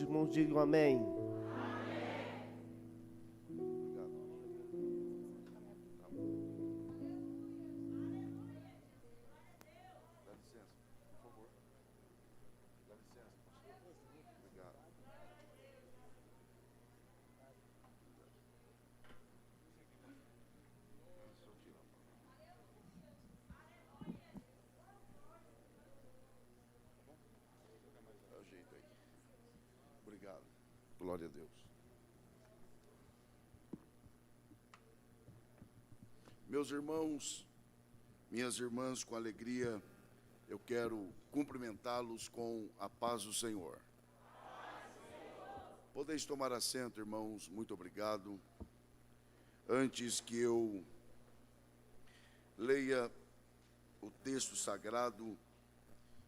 irmãos digam amém. Obrigado. Glória a Deus. Meus irmãos, minhas irmãs, com alegria, eu quero cumprimentá-los com a paz do Senhor. Podeis tomar assento, irmãos, muito obrigado. Antes que eu leia o texto sagrado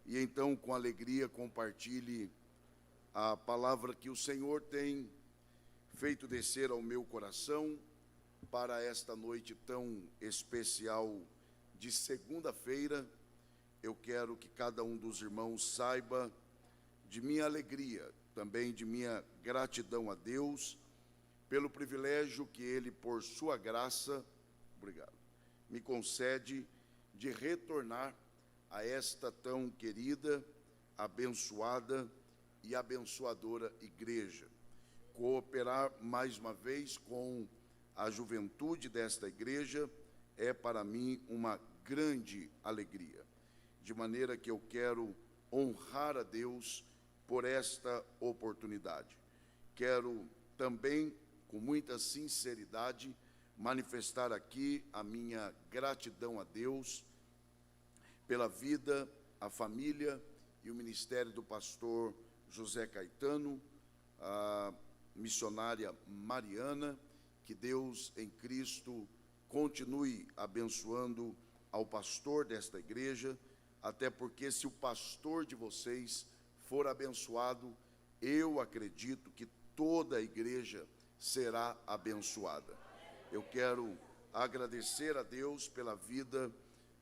e então com alegria compartilhe a palavra que o Senhor tem feito descer ao meu coração para esta noite tão especial de segunda-feira, eu quero que cada um dos irmãos saiba de minha alegria, também de minha gratidão a Deus, pelo privilégio que Ele, por sua graça, obrigado, me concede de retornar a esta tão querida, abençoada e abençoadora igreja. Cooperar mais uma vez com a juventude desta igreja é para mim uma grande alegria, de maneira que eu quero honrar a Deus por esta oportunidade. Quero também, com muita sinceridade, manifestar aqui a minha gratidão a Deus pela vida, a família e o ministério do pastor José Caetano, a missionária Mariana. Que Deus em Cristo continue abençoando ao pastor desta igreja, até porque se o pastor de vocês for abençoado, eu acredito que toda a igreja será abençoada. Eu quero agradecer a Deus pela vida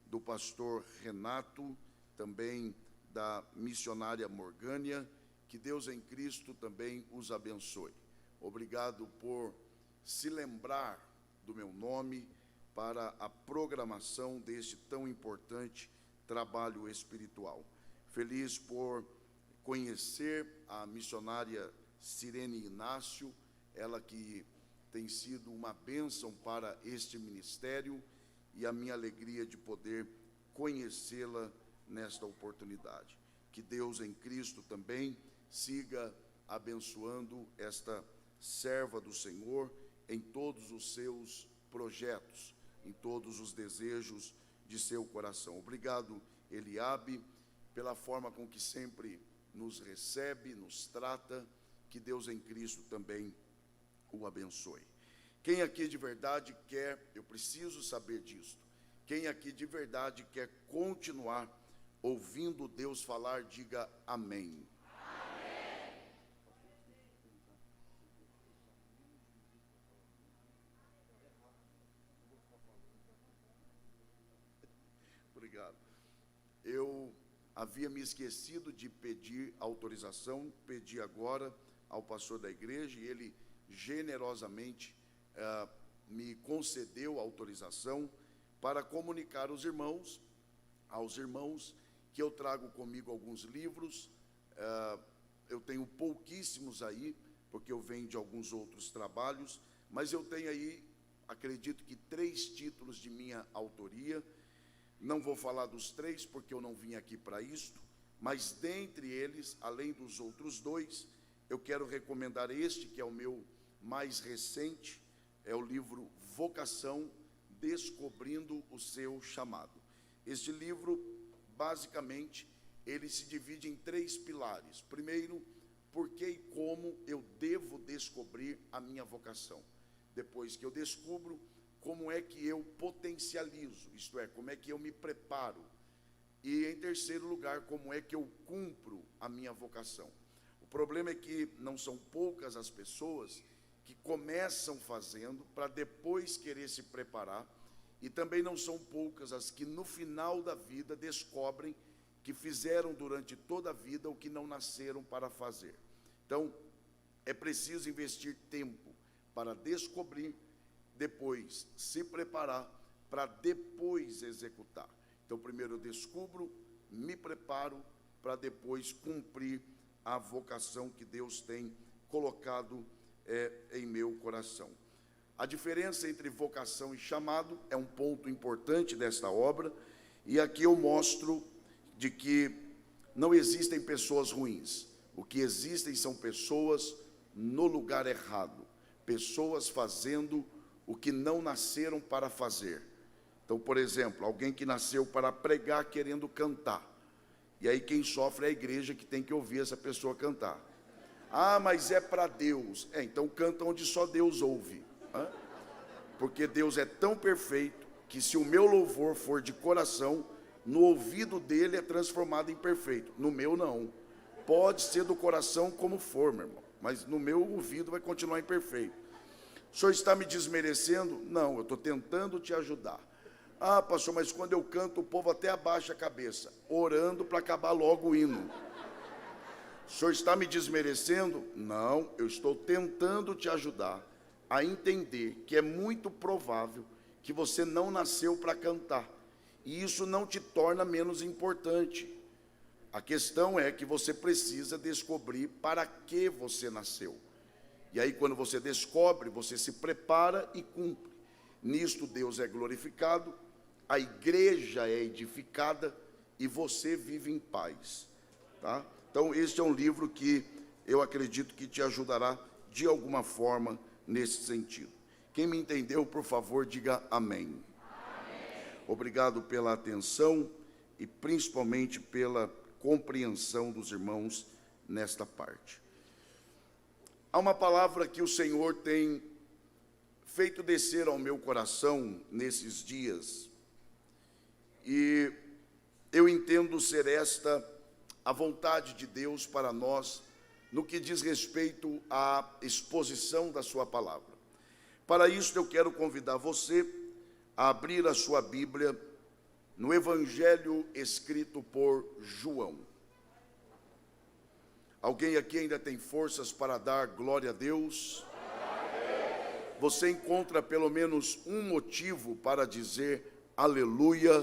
do pastor Renato, também da missionária Morgânia. Que Deus em Cristo também os abençoe. Obrigado por se lembrar do meu nome para a programação deste tão importante trabalho espiritual. Feliz por conhecer a missionária Sirene Inácio, ela que tem sido uma bênção para este ministério, e a minha alegria de poder conhecê-la nesta oportunidade. Que Deus em Cristo também siga abençoando esta serva do Senhor em todos os seus projetos, em todos os desejos de seu coração. Obrigado, Eliabe, pela forma com que sempre nos recebe, nos trata. Que Deus em Cristo também o abençoe. Quem aqui de verdade quer, eu preciso saber disso, quem aqui de verdade quer continuar ouvindo Deus falar, diga amém. Obrigado. Eu havia me esquecido de pedir autorização, pedi agora ao pastor da igreja e ele generosamente me concedeu autorização para comunicar aos irmãos, que eu trago comigo alguns livros. Eu tenho pouquíssimos aí, porque eu venho de alguns outros trabalhos, mas eu tenho aí, acredito que 3 títulos de minha autoria. Não vou falar dos 3, porque eu não vim aqui para isto, mas dentre eles, além dos outros 2, eu quero recomendar este, que é o meu mais recente, é o livro Vocação, Descobrindo o Seu Chamado. Este livro, basicamente, ele se divide em 3 pilares. Primeiro, por que e como eu devo descobrir a minha vocação. Depois que eu descubro, como é que eu potencializo, isto é, como é que eu me preparo. E, em terceiro lugar, como é que eu cumpro a minha vocação. O problema é que não são poucas as pessoas que começam fazendo para depois querer se preparar, e também não são poucas as que no final da vida descobrem que fizeram durante toda a vida o que não nasceram para fazer. Então, é preciso investir tempo para descobrir, depois se preparar para depois executar. Então, primeiro eu descubro, me preparo para depois cumprir a vocação que Deus tem colocado em meu coração. A diferença entre vocação e chamado é um ponto importante desta obra, e aqui eu mostro de que não existem pessoas ruins. O que existem são pessoas no lugar errado, pessoas fazendo o que não nasceram para fazer. Então, por exemplo, alguém que nasceu para pregar querendo cantar, e aí quem sofre é a igreja que tem que ouvir essa pessoa cantar. Ah, mas é para Deus. Então canta onde só Deus ouve. Porque Deus é tão perfeito que se o meu louvor for de coração, no ouvido dele é transformado em perfeito. No meu não. Pode ser do coração como for, meu irmão, mas no meu ouvido vai continuar imperfeito. O senhor está me desmerecendo? Não, eu estou tentando te ajudar. Ah, pastor, mas quando eu canto o povo até abaixa a cabeça, orando para acabar logo o hino. O senhor está me desmerecendo? Não, eu estou tentando te ajudar a entender que é muito provável que você não nasceu para cantar, e isso não te torna menos importante. A questão é que você precisa descobrir para que você nasceu. E aí, quando você descobre, você se prepara e cumpre. Nisto Deus é glorificado, a igreja é edificada e você vive em paz. Tá? Então, este é um livro que eu acredito que te ajudará de alguma forma nesse sentido. Quem me entendeu, por favor, diga amém. Amém. Obrigado pela atenção e principalmente pela compreensão dos irmãos nesta parte. Há uma palavra que o Senhor tem feito descer ao meu coração nesses dias, e eu entendo ser esta a vontade de Deus para nós no que diz respeito à exposição da sua palavra. Para isso, eu quero convidar você a abrir a sua Bíblia no Evangelho escrito por João. Alguém aqui ainda tem forças para dar glória a Deus? Você encontra pelo menos um motivo para dizer aleluia?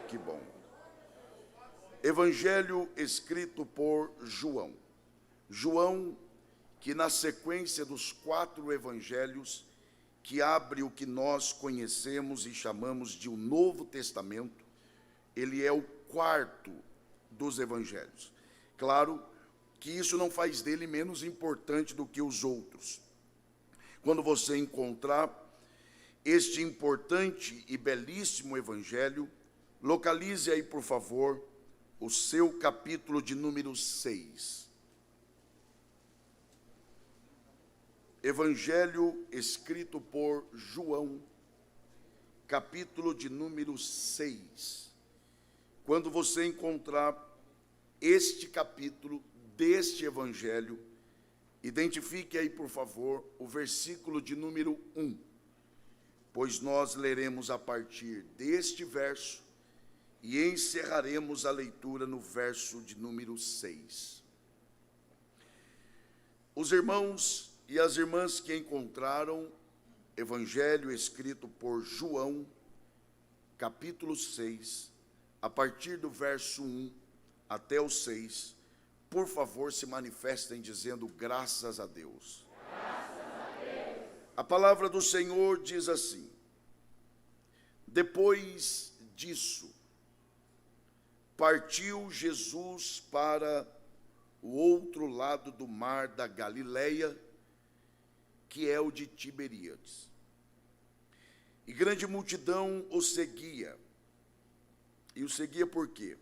Que bom. Evangelho escrito por João. João, que na sequência dos 4 evangelhos, que abre o que nós conhecemos e chamamos de o Novo Testamento, ele é o 4º dos evangelhos. Claro que isso não faz dele menos importante do que os outros. Quando você encontrar este importante e belíssimo evangelho, localize aí, por favor, o seu capítulo de número 6. Evangelho escrito por João, capítulo de número 6. Quando você encontrar este capítulo deste evangelho, identifique aí, por favor, o versículo de número 1, pois nós leremos a partir deste verso e encerraremos a leitura no verso de número 6. Os irmãos e as irmãs que encontraram Evangelho escrito por João, capítulo 6, a partir do verso 1 até o 6, por favor, se manifestem dizendo graças a Deus. Graças a Deus. A palavra do Senhor diz assim: depois disso, partiu Jesus para o outro lado do mar da Galileia, que é o de Tiberíades. E grande multidão o seguia. E o seguia por quê?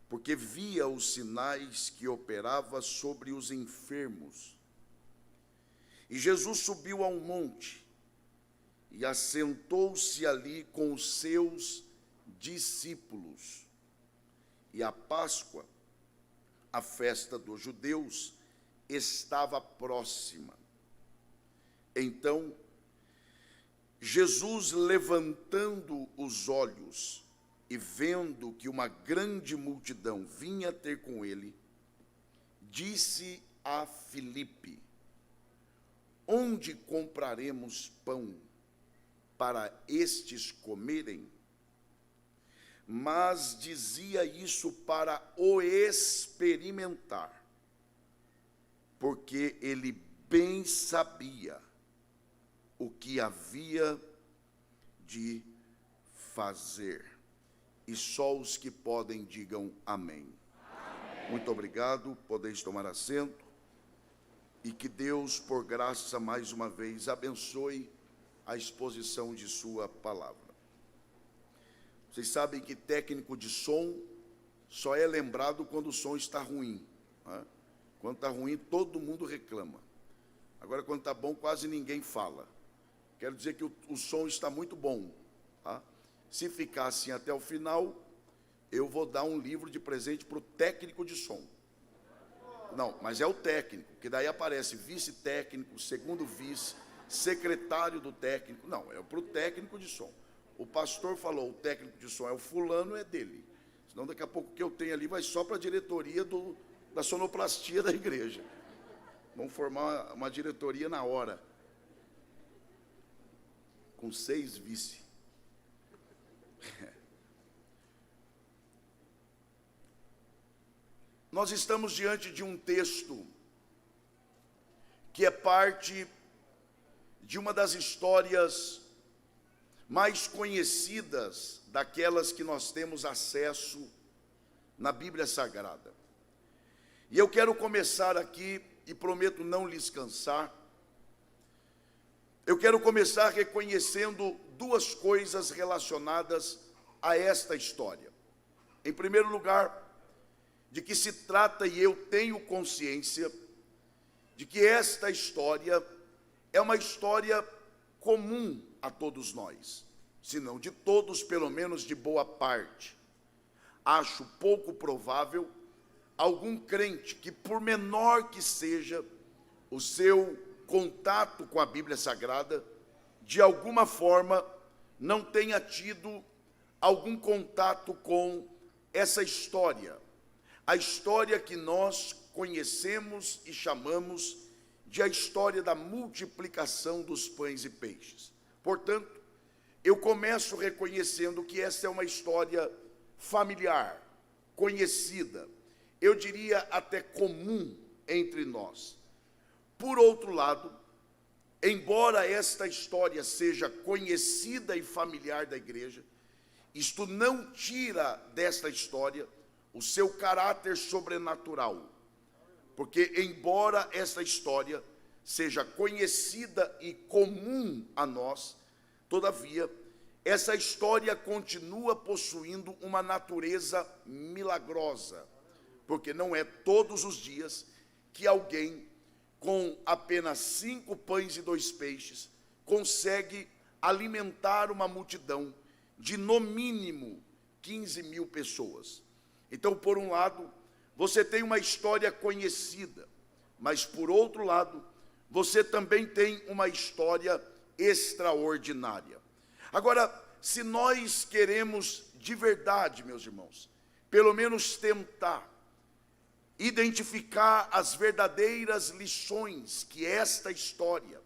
Porque via os sinais que operava sobre os enfermos. E Jesus subiu a um monte e assentou-se ali com os seus discípulos. E a Páscoa, a festa dos judeus, estava próxima. Então, Jesus, levantando os olhos e vendo que uma grande multidão vinha ter com ele, disse a Filipe: onde compraremos pão para estes comerem? Mas dizia isso para o experimentar, porque ele bem sabia o que havia de fazer. E só os que podem digam amém. Amém. Muito obrigado, podeis tomar assento, e que Deus, por graça, mais uma vez, abençoe a exposição de sua palavra. Vocês sabem que técnico de som só é lembrado quando o som está ruim, né? Quando está ruim, todo mundo reclama. Agora, quando está bom, quase ninguém fala. Quero dizer que o som está muito bom, tá? Se ficar assim até o final, eu vou dar um livro de presente para o técnico de som. Não, mas é o técnico, que daí aparece vice-técnico, segundo vice, secretário do técnico. Não, é para o técnico de som. O pastor falou, o técnico de som é o fulano, é dele. Senão daqui a pouco o que eu tenho ali vai só para a diretoria da sonoplastia da igreja. Vamos formar uma diretoria na hora, com 6 vice. Nós estamos diante de um texto que é parte de uma das histórias mais conhecidas daquelas que nós temos acesso na Bíblia Sagrada. E eu quero começar aqui, e prometo não lhes cansar, eu quero começar reconhecendo 2 coisas relacionadas a esta história. Em primeiro lugar, de que se trata, e eu tenho consciência, de que esta história é uma história comum a todos nós, se não de todos, pelo menos de boa parte. Acho pouco provável algum crente que, por menor que seja o seu contato com a Bíblia Sagrada, de alguma forma não tenha tido algum contato com essa história, a história que nós conhecemos e chamamos de a história da multiplicação dos pães e peixes. Portanto, eu começo reconhecendo que essa é uma história familiar, conhecida, eu diria até comum entre nós. Por outro lado, embora esta história seja conhecida e familiar da igreja, isto não tira desta história o seu caráter sobrenatural. Porque, embora esta história seja conhecida e comum a nós, todavia, essa história continua possuindo uma natureza milagrosa, porque não é todos os dias que alguém com apenas 5 pães e 2 peixes consegue alimentar uma multidão de no mínimo 15 mil pessoas. Então, por um lado, você tem uma história conhecida, mas por outro lado, você também tem uma história extraordinária. Agora, se nós queremos de verdade, meus irmãos, pelo menos tentar identificar as verdadeiras lições que esta história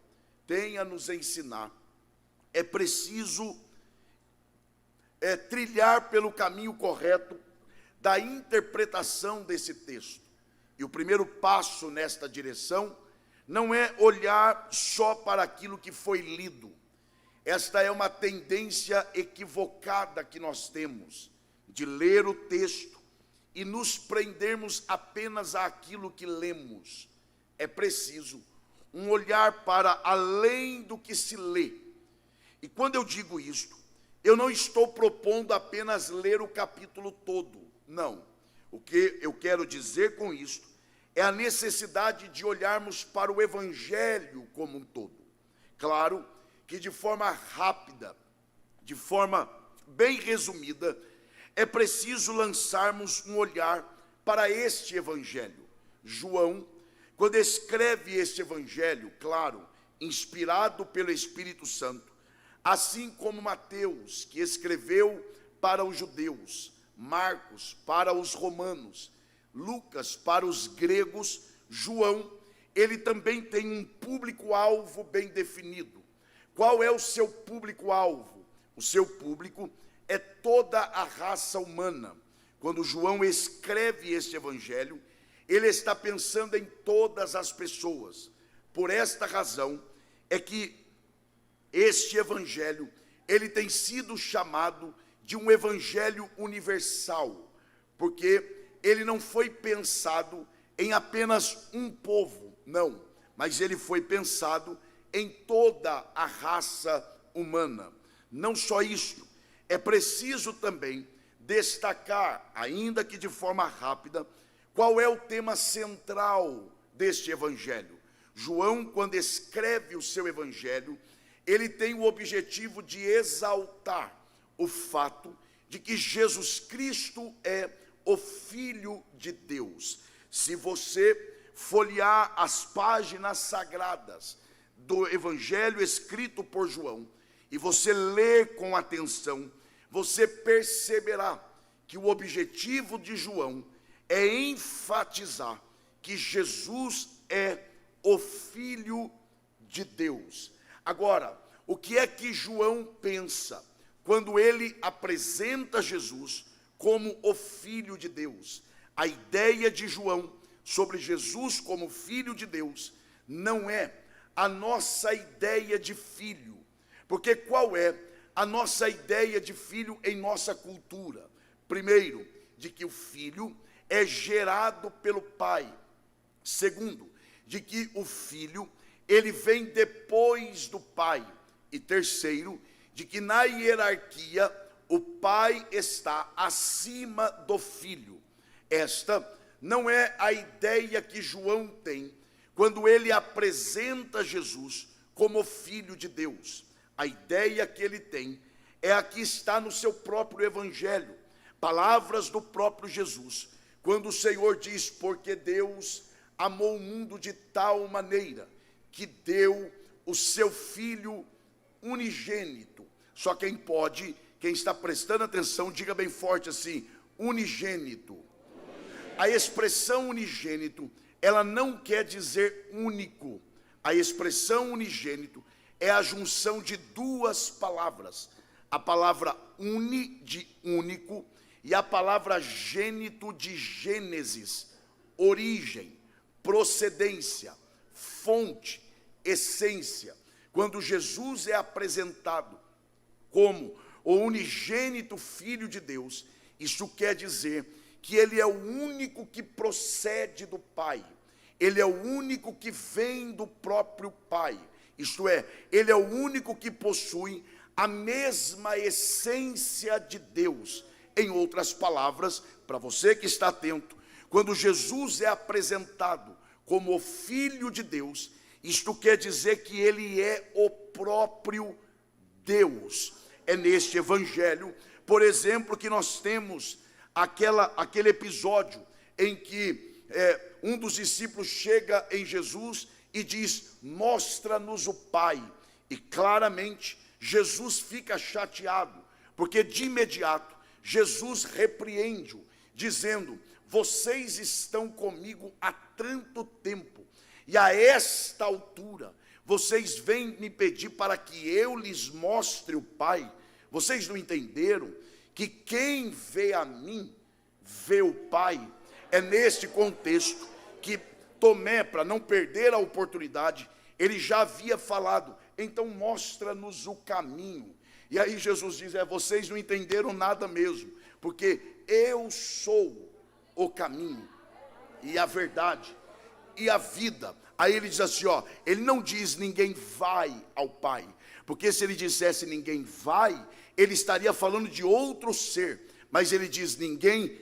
tem a nos ensinar, é preciso trilhar pelo caminho correto da interpretação desse texto. E o primeiro passo nesta direção não é olhar só para aquilo que foi lido. Esta é uma tendência equivocada que nós temos, de ler o texto e nos prendermos apenas àquilo que lemos. É preciso um olhar para além do que se lê. E quando eu digo isto, eu não estou propondo apenas ler o capítulo todo, não. O que eu quero dizer com isto é a necessidade de olharmos para o Evangelho como um todo. Claro que de forma rápida, de forma bem resumida, é preciso lançarmos um olhar para este Evangelho. João, quando escreve este Evangelho, claro, inspirado pelo Espírito Santo, assim como Mateus, que escreveu para os judeus, Marcos para os romanos, Lucas para os gregos, João, ele também tem um público-alvo bem definido. Qual é o seu público-alvo? O seu público é toda a raça humana. Quando João escreve este evangelho, ele está pensando em todas as pessoas. Por esta razão é que este evangelho, ele tem sido chamado de um evangelho universal, porque ele não foi pensado em apenas um povo, não, mas ele foi pensado em toda a raça humana. Não só isso, é preciso também destacar, ainda que de forma rápida, qual é o tema central deste evangelho. João, quando escreve o seu evangelho, ele tem o objetivo de exaltar o fato de que Jesus Cristo é o Filho de Deus. Se você folhear as páginas sagradas do evangelho escrito por João, e você ler com atenção, você perceberá que o objetivo de João é enfatizar que Jesus é o Filho de Deus. Agora, o que é que João pensa quando ele apresenta Jesus como o Filho de Deus? A ideia de João sobre Jesus como Filho de Deus não é a nossa ideia de filho, porque qual é a nossa ideia de filho em nossa cultura? Primeiro, de que o filho é gerado pelo pai. Segundo, de que o filho, ele vem depois do pai. E terceiro, de que na hierarquia, o pai está acima do filho. Esta não é a ideia que João tem quando ele apresenta Jesus como Filho de Deus. A ideia que ele tem é a que está no seu próprio evangelho, palavras do próprio Jesus, quando o Senhor diz: porque Deus amou o mundo de tal maneira que deu o seu Filho unigênito. Só quem pode, quem está prestando atenção, diga bem forte assim: unigênito. A expressão unigênito, ela não quer dizer único. A expressão unigênito é a junção de duas palavras. A palavra uni, de único, e a palavra gênito, de gênesis, origem, procedência, fonte, essência. Quando Jesus é apresentado como o unigênito Filho de Deus, isso quer dizer que ele é o único que procede do Pai, ele é o único que vem do próprio Pai, isto é, ele é o único que possui a mesma essência de Deus. Em outras palavras, para você que está atento, quando Jesus é apresentado como o Filho de Deus, isto quer dizer que ele é o próprio Deus. É neste evangelho, por exemplo, que nós temos aquele episódio em que um dos discípulos chega em Jesus e diz: mostra-nos o Pai. E claramente Jesus fica chateado, porque de imediato Jesus repreende-o, dizendo: vocês estão comigo há tanto tempo, e a esta altura vocês vêm me pedir para que eu lhes mostre o Pai. Vocês não entenderam que quem vê a mim, vê o Pai? É neste contexto que Tomé, para não perder a oportunidade, ele já havia falado: então mostra-nos o caminho. E aí Jesus diz: vocês não entenderam nada mesmo, porque eu sou o caminho, e a verdade, e a vida. Aí ele diz assim, ele não diz ninguém vai ao Pai, porque se ele dissesse ninguém vai, ele estaria falando de outro ser, mas ele diz: ninguém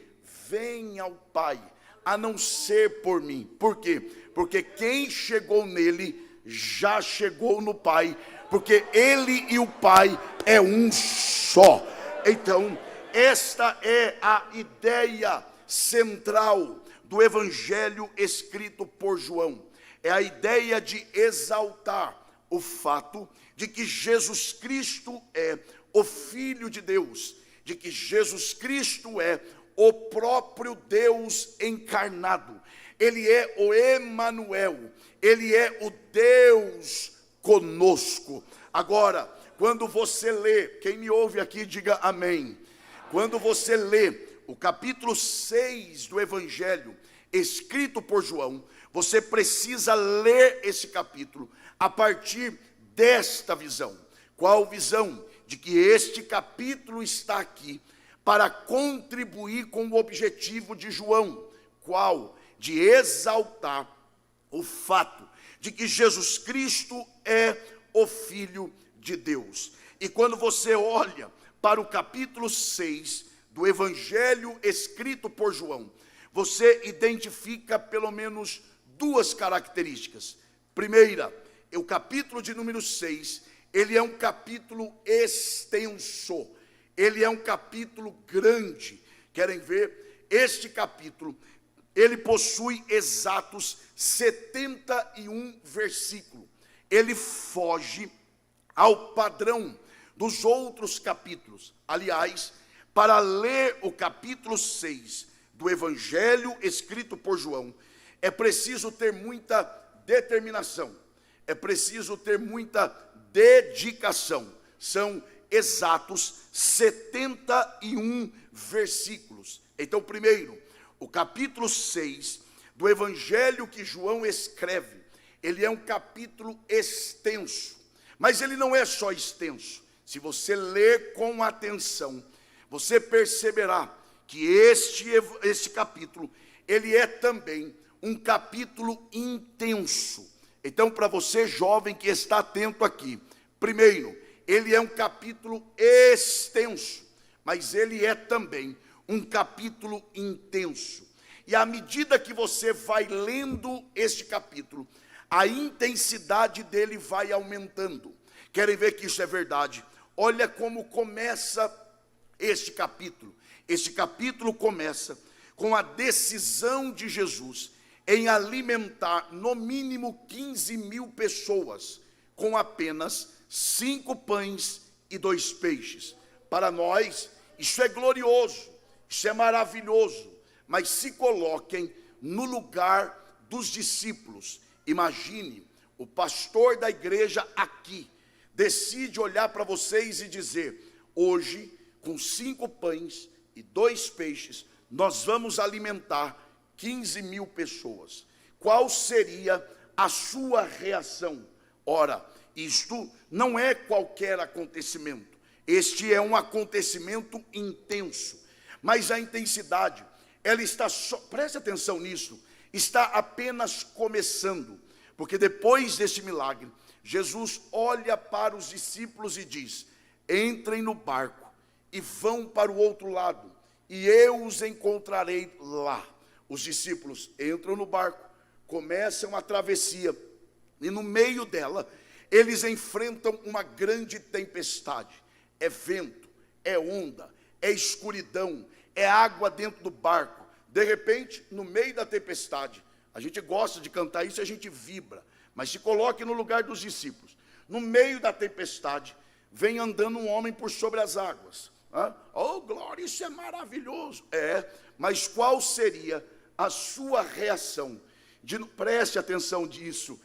vem ao Pai, a não ser por mim. Por quê? Porque quem chegou nele, já chegou no Pai, porque ele e o Pai é um só. Então, esta é a ideia central do evangelho escrito por João. É a ideia de exaltar o fato de que Jesus Cristo é o Filho de Deus, de que Jesus Cristo é o próprio Deus encarnado. Ele é o Emanuel, Ele é o Deus conosco. Agora, quando você lê, quem me ouve aqui diga amém. Quando você lê o capítulo 6 do Evangelho, escrito por João, você precisa ler esse capítulo a partir desta visão. Qual visão? De que este capítulo está aqui para contribuir com o objetivo de João. Qual? De exaltar o fato de que Jesus Cristo é o Filho de Deus. E quando você olha para o capítulo 6 do Evangelho escrito por João, você identifica pelo menos duas características. Primeira, o capítulo de número 6, ele é um capítulo extenso, ele é um capítulo grande. Querem ver? Este capítulo, ele possui exatos 71 versículos. Ele foge ao padrão dos outros capítulos. Aliás, para ler o capítulo 6 do Evangelho escrito por João, é preciso ter muita determinação, é preciso ter muita dedicação. São exatos 71 versículos. Então, primeiro, o capítulo 6 do Evangelho que João escreve, ele é um capítulo extenso, mas ele não é só extenso. Se você ler com atenção, você perceberá que este capítulo, ele é também um capítulo intenso. Então, para você jovem que está atento aqui, primeiro, ele é um capítulo extenso, mas ele é também um capítulo intenso. E à medida que você vai lendo este capítulo, a intensidade dele vai aumentando. Querem ver que isso é verdade? Olha como começa este capítulo. Este capítulo começa com a decisão de Jesus em alimentar no mínimo 15 mil pessoas com apenas 5 pães e 2 peixes. Para nós, isso é glorioso, isso é maravilhoso, mas se coloquem no lugar dos discípulos. Imagine, o pastor da igreja aqui decide olhar para vocês e dizer: hoje, com 5 pães e 2 peixes, nós vamos alimentar 15 mil pessoas. Qual seria a sua reação? Ora, isto não é qualquer acontecimento. Este é um acontecimento intenso. Mas a intensidade, ela está preste atenção nisso, está apenas começando. Porque depois deste milagre, Jesus olha para os discípulos e diz: entrem no barco e vão para o outro lado, e eu os encontrarei lá. Os discípulos entram no barco, começam a travessia, e no meio dela, eles enfrentam uma grande tempestade. É vento, é onda, é escuridão, é água dentro do barco. De repente, no meio da tempestade, a gente gosta de cantar isso e a gente vibra, mas se coloque no lugar dos discípulos. No meio da tempestade, vem andando um homem por sobre as águas. Oh, glória, isso é maravilhoso. Mas qual seria a sua reação? Preste atenção nisso.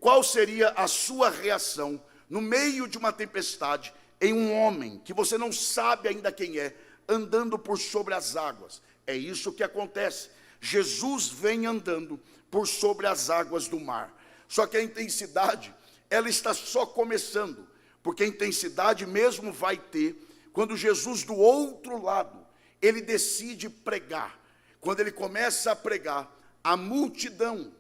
Qual seria a sua reação no meio de uma tempestade, em um homem que você não sabe ainda quem é, andando por sobre as águas? É isso que acontece. Jesus vem andando por sobre as águas do mar. Só que a intensidade, ela está só começando, porque a intensidade mesmo vai ter quando Jesus do outro lado, ele decide pregar. Quando ele começa a pregar, a multidão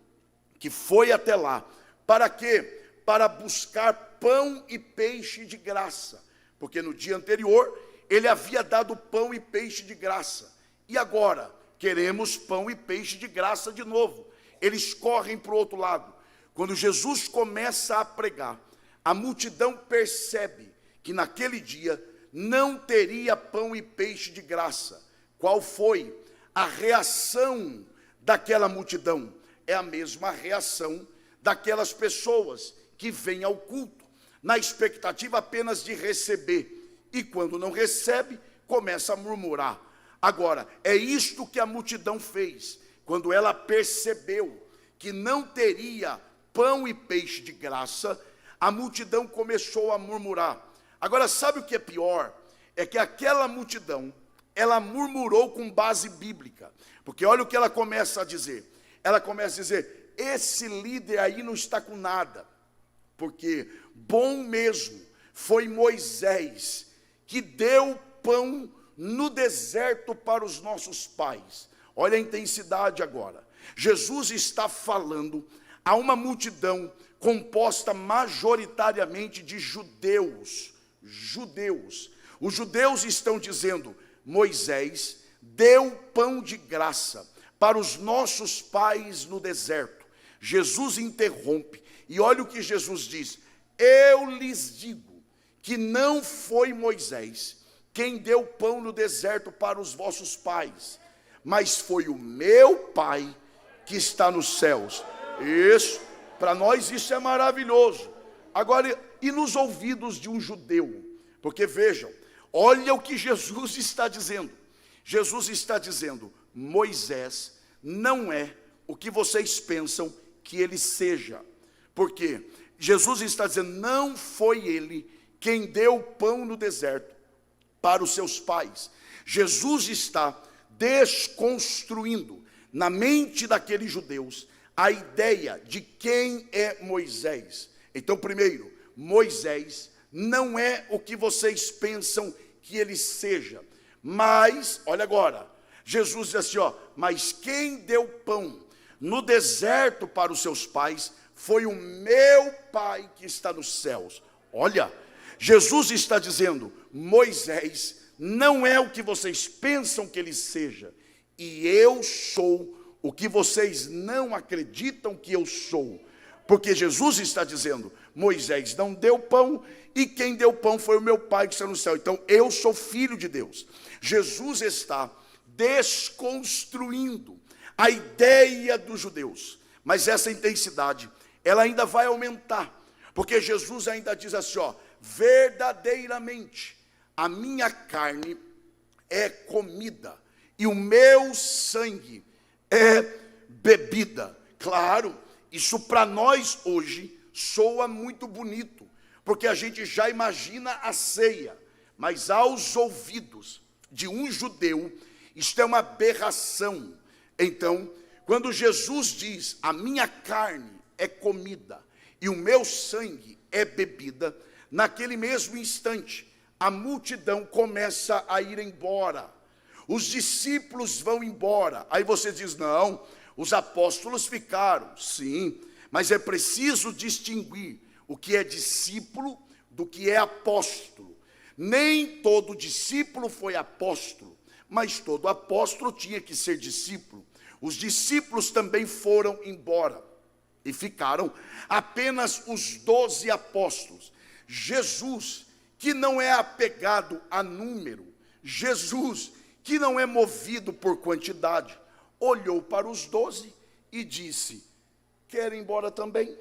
que foi até lá, para quê? Para buscar pão e peixe de graça, porque no dia anterior, ele havia dado pão e peixe de graça, e agora, queremos pão e peixe de graça de novo. Eles correm para o outro lado. Quando Jesus começa a pregar, a multidão percebe que naquele dia não teria pão e peixe de graça. Qual foi a reação daquela multidão? É a mesma reação daquelas pessoas que vêm ao culto, na expectativa apenas de receber, e quando não recebe, começa a murmurar. Agora, é isto que a multidão fez. quando ela percebeu que não teria pão e peixe de graça, a multidão começou a murmurar. Agora, sabe o que é pior? É que aquela multidão, ela murmurou com base bíblica, porque olha o que ela começa a dizer. Ela começa a dizer: esse líder aí não está com nada, porque bom mesmo foi Moisés que deu pão no deserto para os nossos pais. Olha a intensidade agora. Jesus está falando a uma multidão composta majoritariamente de judeus. Os judeus estão dizendo: Moisés deu pão de graça para os nossos pais no deserto. Jesus interrompe e olha o que Jesus diz: eu lhes digo que não foi Moisés quem deu pão no deserto para os vossos pais, mas foi o meu Pai que está nos céus. Isso, para nós isso é maravilhoso. Agora, e nos ouvidos de um judeu? Porque vejam, olha o que Jesus está dizendo. Jesus está dizendo: Moisés não é o que vocês pensam que ele seja. Porque Jesus está dizendo: não foi ele quem deu pão no deserto para os seus pais. Jesus está desconstruindo na mente daqueles judeus a ideia de quem é Moisés. Então, primeiro, Moisés não é o que vocês pensam que ele seja. Mas, olha agora, Jesus diz assim, mas quem deu pão no deserto para os seus pais foi o meu Pai que está nos céus. Olha, Jesus está dizendo: Moisés não é o que vocês pensam que ele seja, e eu sou o que vocês não acreditam que eu sou. Porque Jesus está dizendo: Moisés não deu pão, e quem deu pão foi o meu Pai que está no céu. Então eu sou filho de Deus. Jesus está desconstruindo a ideia dos judeus, mas essa intensidade, ela ainda vai aumentar, porque Jesus ainda diz assim, verdadeiramente, a minha carne é comida, e o meu sangue é bebida. Claro, isso para nós hoje soa muito bonito, porque a gente já imagina a ceia, mas aos ouvidos de um judeu, isto é uma aberração. Então, quando Jesus diz: a minha carne é comida e o meu sangue é bebida, naquele mesmo instante, a multidão começa a ir embora. Os discípulos vão embora. Aí você diz: não, os apóstolos ficaram. Sim, mas é preciso distinguir o que é discípulo do que é apóstolo. Nem todo discípulo foi apóstolo, mas todo apóstolo tinha que ser discípulo. Os discípulos também foram embora e ficaram apenas os 12 apóstolos. Jesus, que não é apegado a número, Jesus, que não é movido por quantidade, olhou para os 12 e disse: querem ir embora também?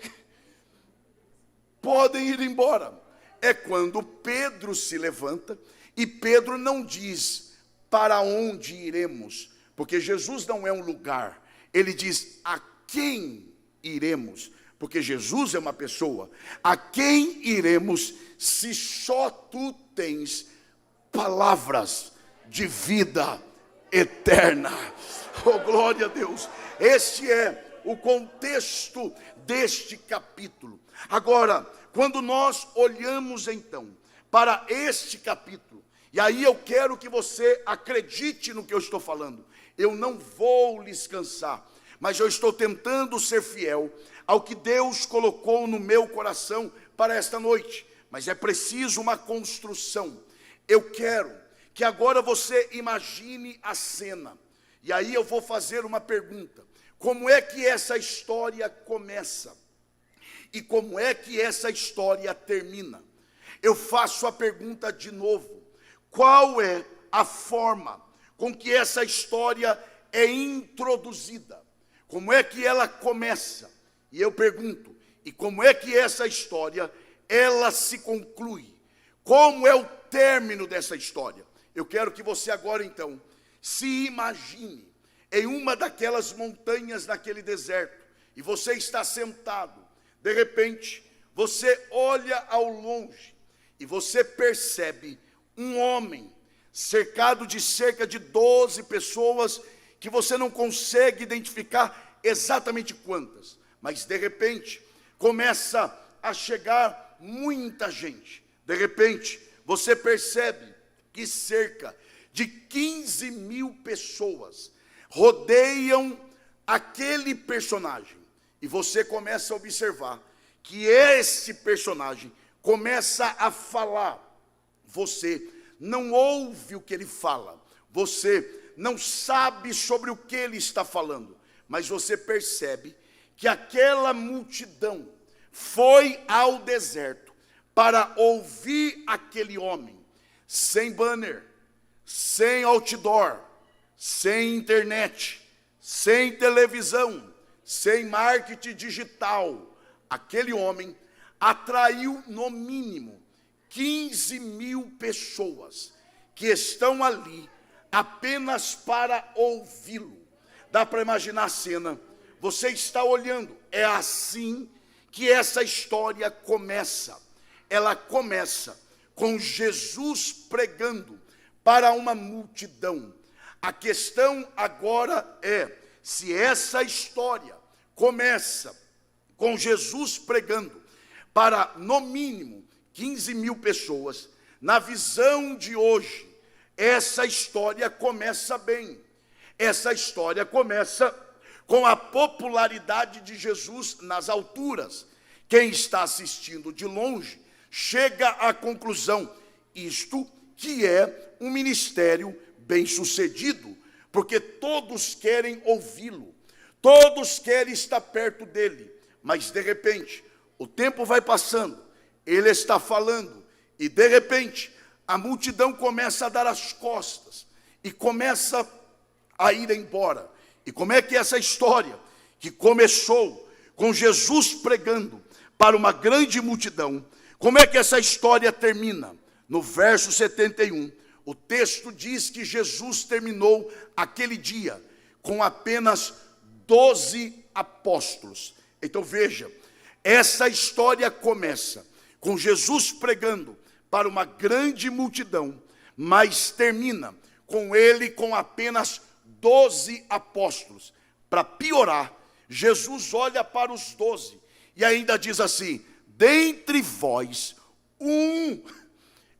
Podem ir embora. É quando Pedro se levanta, e Pedro não diz para onde iremos, porque Jesus não é um lugar, ele diz a quem iremos, porque Jesus é uma pessoa. A quem iremos se só tu tens palavras de vida eterna? Oh, glória a Deus. Este é o contexto deste capítulo. Agora, quando nós olhamos então para este capítulo, e aí eu quero que você acredite no que eu estou falando. Eu não vou lhes cansar, mas eu estou tentando ser fiel ao que Deus colocou no meu coração para esta noite. Mas é preciso uma construção. Eu quero que agora você imagine a cena. E aí eu vou fazer uma pergunta: como é que essa história começa? E como é que essa história termina? Eu faço a pergunta de novo: qual é a forma com que essa história é introduzida? Como é que ela começa? E eu pergunto: e como é que essa história, ela se conclui? Como é o término dessa história? Eu quero que você agora então se imagine em uma daquelas montanhas naquele deserto, e você está sentado. De repente, você olha ao longe e você percebe um homem cercado de cerca de 12 pessoas, que você não consegue identificar exatamente quantas, mas de repente começa a chegar muita gente. De repente você percebe que cerca de 15 mil pessoas rodeiam aquele personagem, e você começa a observar que esse personagem começa a falar. Você não ouve o que ele fala, você não sabe sobre o que ele está falando, mas você percebe que aquela multidão foi ao deserto para ouvir aquele homem, sem banner, sem outdoor, sem internet, sem televisão, sem marketing digital. Aquele homem atraiu no mínimo 15 mil pessoas que estão ali apenas para ouvi-lo. Dá para imaginar a cena? Você está olhando. É assim que essa história começa. Ela começa com Jesus pregando para uma multidão. A questão agora é, se essa história começa com Jesus pregando para, no mínimo, 15 mil pessoas, na visão de hoje, essa história começa bem. Essa história começa com a popularidade de Jesus nas alturas. Quem está assistindo de longe chega à conclusão, isto que é um ministério bem-sucedido, porque todos querem ouvi-lo, todos querem estar perto dele. Mas de repente, o tempo vai passando, ele está falando, e de repente, a multidão começa a dar as costas, e começa a ir embora. E como é que essa história, que começou com Jesus pregando para uma grande multidão, como é que essa história termina? No verso 71, o texto diz que Jesus terminou aquele dia com apenas 12 apóstolos. Então veja, essa história começa com Jesus pregando para uma grande multidão, mas termina com ele com apenas 12 apóstolos. Para piorar, Jesus olha para os 12 e ainda diz assim: dentre vós um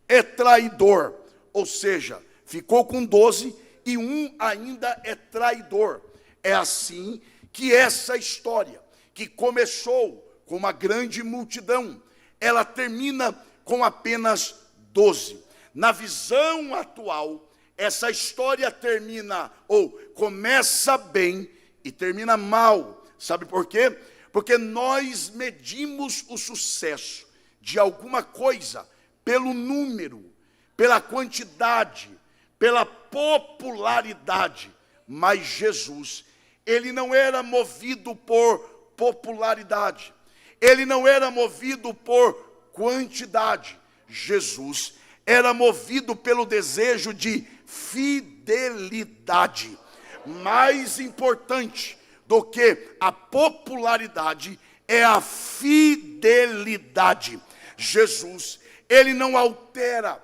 é traidor. Ou seja, ficou com 12 e um ainda é traidor. É assim que essa história, que começou com uma grande multidão, ela termina com apenas 12. Na visão atual, essa história termina, ou começa bem e termina mal. Sabe por quê? Porque nós medimos o sucesso de alguma coisa pelo número, pela quantidade, pela popularidade. Mas Jesus, ele não era movido por popularidade, ele não era movido por quantidade. Jesus era movido pelo desejo de fidelidade. Mais importante do que a popularidade é a fidelidade. Jesus, ele não altera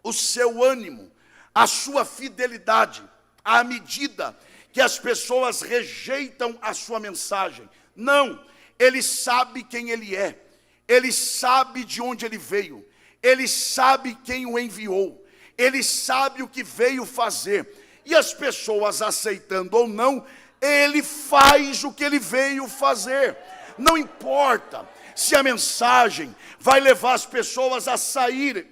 o seu ânimo, a sua fidelidade, à medida que as pessoas rejeitam a sua mensagem. Não, ele sabe quem ele é, ele sabe de onde ele veio, ele sabe quem o enviou, ele sabe o que veio fazer. E as pessoas aceitando ou não, ele faz o que ele veio fazer. Não importa se a mensagem vai levar as pessoas a saírem.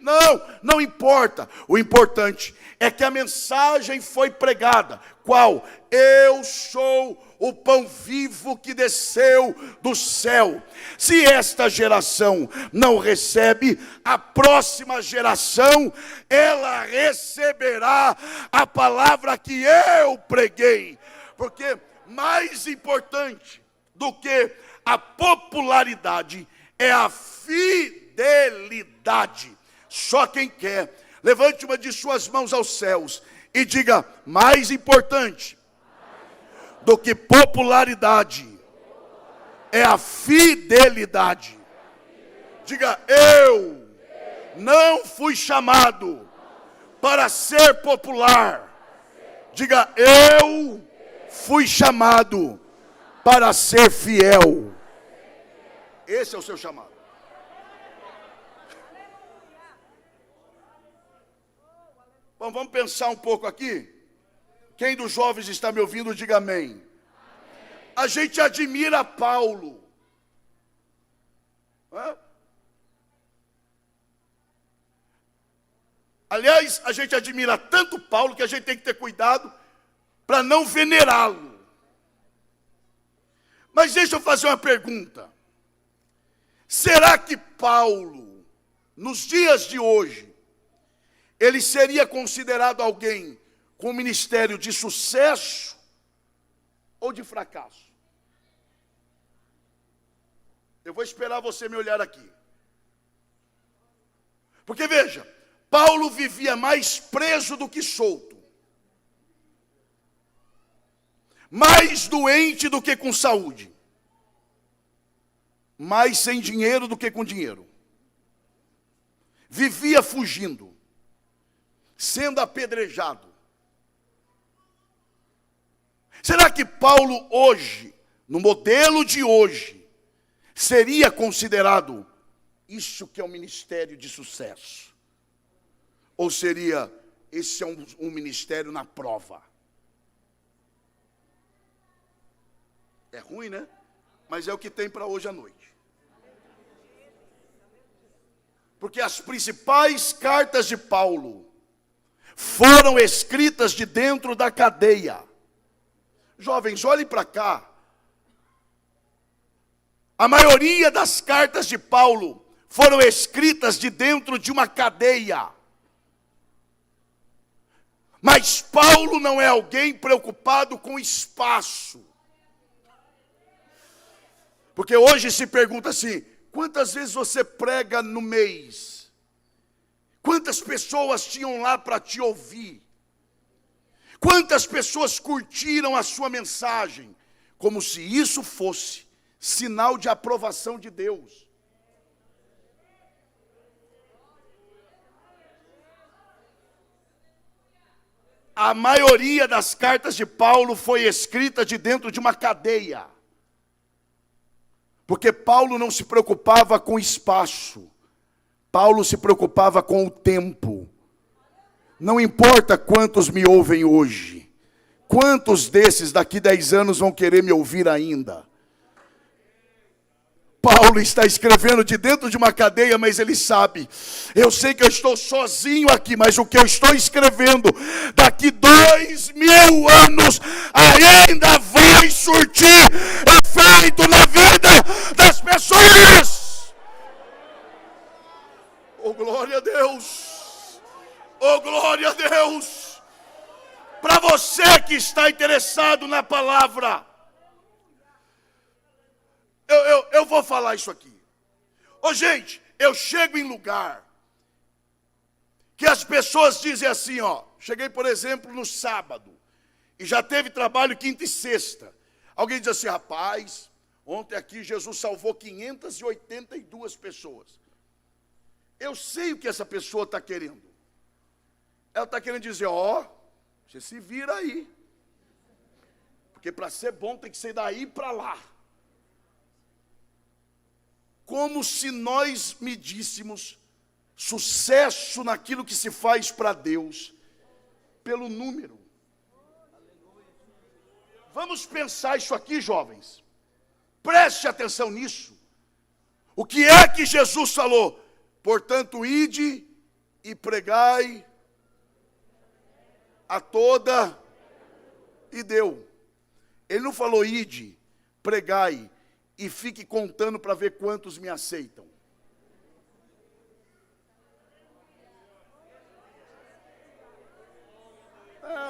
Não importa. O importante é que a mensagem foi pregada. Qual? Eu sou o pão vivo que desceu do céu. Se esta geração não recebe, a próxima geração, ela receberá a palavra que eu preguei. Porque mais importante do que a popularidade é a fidelidade. Só quem quer, levante uma de suas mãos aos céus e diga: mais importante do que popularidade. É a fidelidade. Diga, eu não fui chamado para ser popular. Diga, eu fui chamado para ser fiel. Esse é o seu chamado. Bom, vamos pensar um pouco aqui. Quem dos jovens está me ouvindo, diga amém. A gente admira Paulo. Aliás, a gente admira tanto Paulo que a gente tem que ter cuidado para não venerá-lo. Mas deixa eu fazer uma pergunta. Será que Paulo, nos dias de hoje, ele seria considerado alguém com ministério de sucesso ou de fracasso? Eu vou esperar você me olhar aqui. Porque veja, Paulo vivia mais preso do que solto. Mais doente do que com saúde. Mais sem dinheiro do que com dinheiro. Vivia fugindo. Sendo apedrejado. Será que Paulo hoje, no modelo de hoje, seria considerado isso que é um ministério de sucesso? Ou seria, esse é um ministério na prova? É ruim, né? Mas é o que tem para hoje à noite. Porque as principais cartas de Paulo foram escritas de dentro da cadeia. Jovens, olhem para cá. A maioria das cartas de Paulo foram escritas de dentro de uma cadeia. Mas Paulo não é alguém preocupado com espaço. Porque hoje se pergunta assim, quantas vezes você prega no mês? Quantas pessoas tinham lá para te ouvir? Quantas pessoas curtiram a sua mensagem? Como se isso fosse sinal de aprovação de Deus. A maioria das cartas de Paulo foi escrita de dentro de uma cadeia. Porque Paulo não se preocupava com espaço. Paulo se preocupava com o tempo. Não importa quantos me ouvem hoje. Quantos desses daqui 10 anos vão querer me ouvir ainda? Paulo está escrevendo de dentro de uma cadeia, mas ele sabe, eu sei que eu estou sozinho aqui, mas o que eu estou escrevendo, daqui 2000 anos, ainda vai surtir efeito na vida das pessoas. Oh, glória a Deus! Oh, glória a Deus! Para você que está interessado na palavra, eu vou falar isso aqui. Ô, gente, eu chego em lugar que as pessoas dizem assim, ó. Cheguei, por exemplo, no sábado, e já teve trabalho quinta e sexta. Alguém diz assim, rapaz, ontem aqui Jesus salvou 582 pessoas. Eu sei o que essa pessoa está querendo. Ela está querendo dizer, ó, você se vira aí. Porque para ser bom tem que ser daí para lá. Como se nós medíssemos sucesso naquilo que se faz para Deus pelo número. Vamos pensar isso aqui, jovens. Preste atenção nisso. O que é que Jesus falou? Portanto, ide e pregai a toda e deu. Ele não falou ide, pregai e fique contando para ver quantos me aceitam.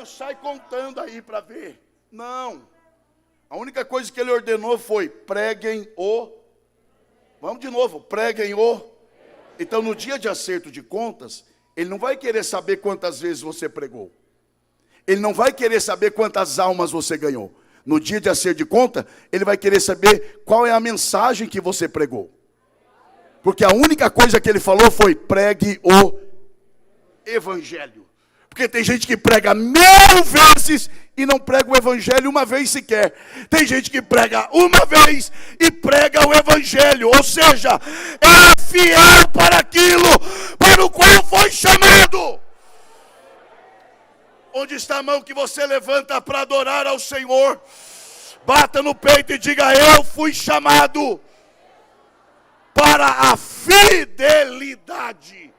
Sai contando aí para ver. Não. A única coisa que ele ordenou foi preguem o. Vamos de novo, preguem o. Então no dia de acerto de contas, ele não vai querer saber quantas vezes você pregou. Ele não vai querer saber quantas almas você ganhou. no dia de acerto de conta, ele vai querer saber qual é a mensagem que você pregou. Porque a única coisa que ele falou foi: pregue o evangelho. Porque tem gente que prega 1000 vezes e não prega o evangelho uma vez sequer. Tem gente que prega uma vez e prega o evangelho, ou seja, é fiel para aquilo para o qual foi chamado. Onde está a mão que você levanta para adorar ao Senhor? Bata no peito e diga: eu fui chamado para a fidelidade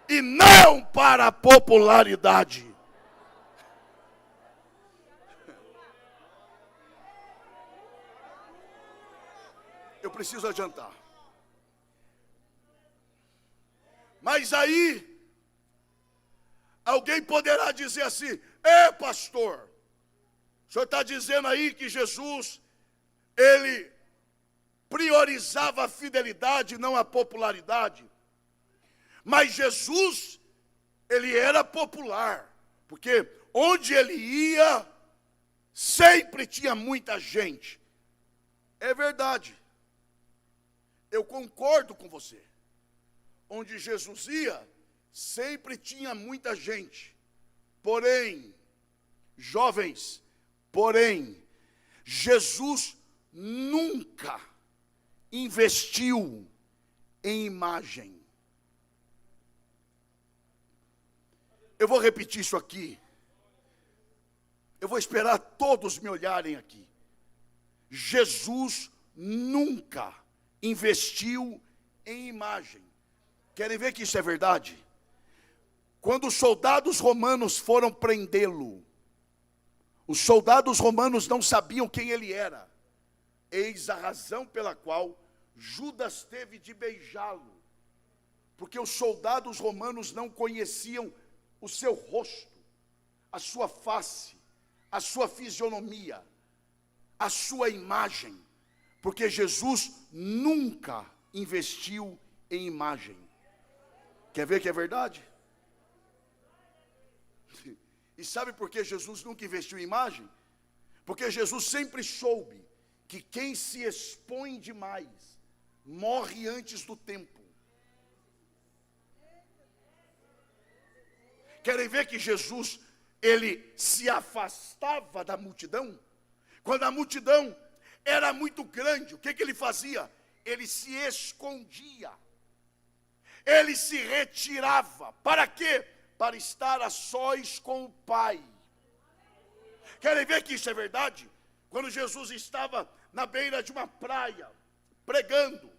e não para a popularidade. Eu preciso adiantar. Mas aí, alguém poderá dizer assim: pastor, o senhor está dizendo aí que Jesus, ele priorizava a fidelidade, não a popularidade. Mas Jesus, ele era popular, porque onde ele ia, sempre tinha muita gente. É verdade, eu concordo com você. Onde Jesus ia, sempre tinha muita gente. Porém, jovens, Jesus nunca investiu em imagem. Eu vou repetir isso aqui. Eu vou esperar todos me olharem aqui. Jesus nunca investiu em imagem. Querem ver que isso é verdade? Quando os soldados romanos foram prendê-lo, os soldados romanos não sabiam quem ele era. Eis a razão pela qual Judas teve de beijá-lo. Porque os soldados romanos não conheciam o seu rosto, a sua face, a sua fisionomia, a sua imagem. Porque Jesus nunca investiu em imagem. Quer ver que é verdade? E sabe por que Jesus nunca investiu em imagem? Porque Jesus sempre soube que quem se expõe demais morre antes do tempo. Querem ver que Jesus, ele se afastava da multidão? Quando a multidão era muito grande, o que ele fazia? Ele se escondia. Ele se retirava. Para quê? Para estar a sós com o Pai. Querem ver que isso é verdade? Quando Jesus estava na beira de uma praia, pregando,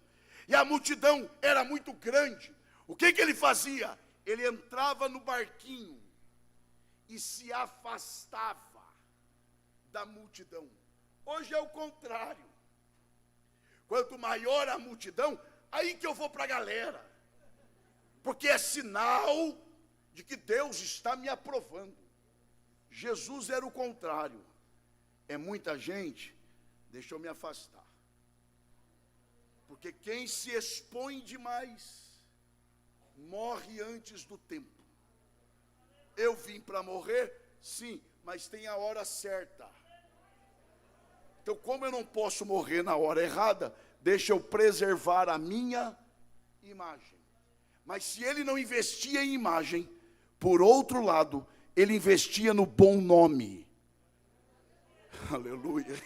e a multidão era muito grande, o que ele fazia? Ele entrava no barquinho e se afastava da multidão. Hoje é o contrário. Quanto maior a multidão, aí que eu vou para a galera. Porque é sinal de que Deus está me aprovando. Jesus era o contrário. É muita gente, deixa eu me afastar. Porque quem se expõe demais, morre antes do tempo. Eu vim para morrer? Sim, mas tem a hora certa. Então, como eu não posso morrer na hora errada, deixa eu preservar a minha imagem. Mas se ele não investia em imagem, por outro lado, ele investia no bom nome. Aleluia.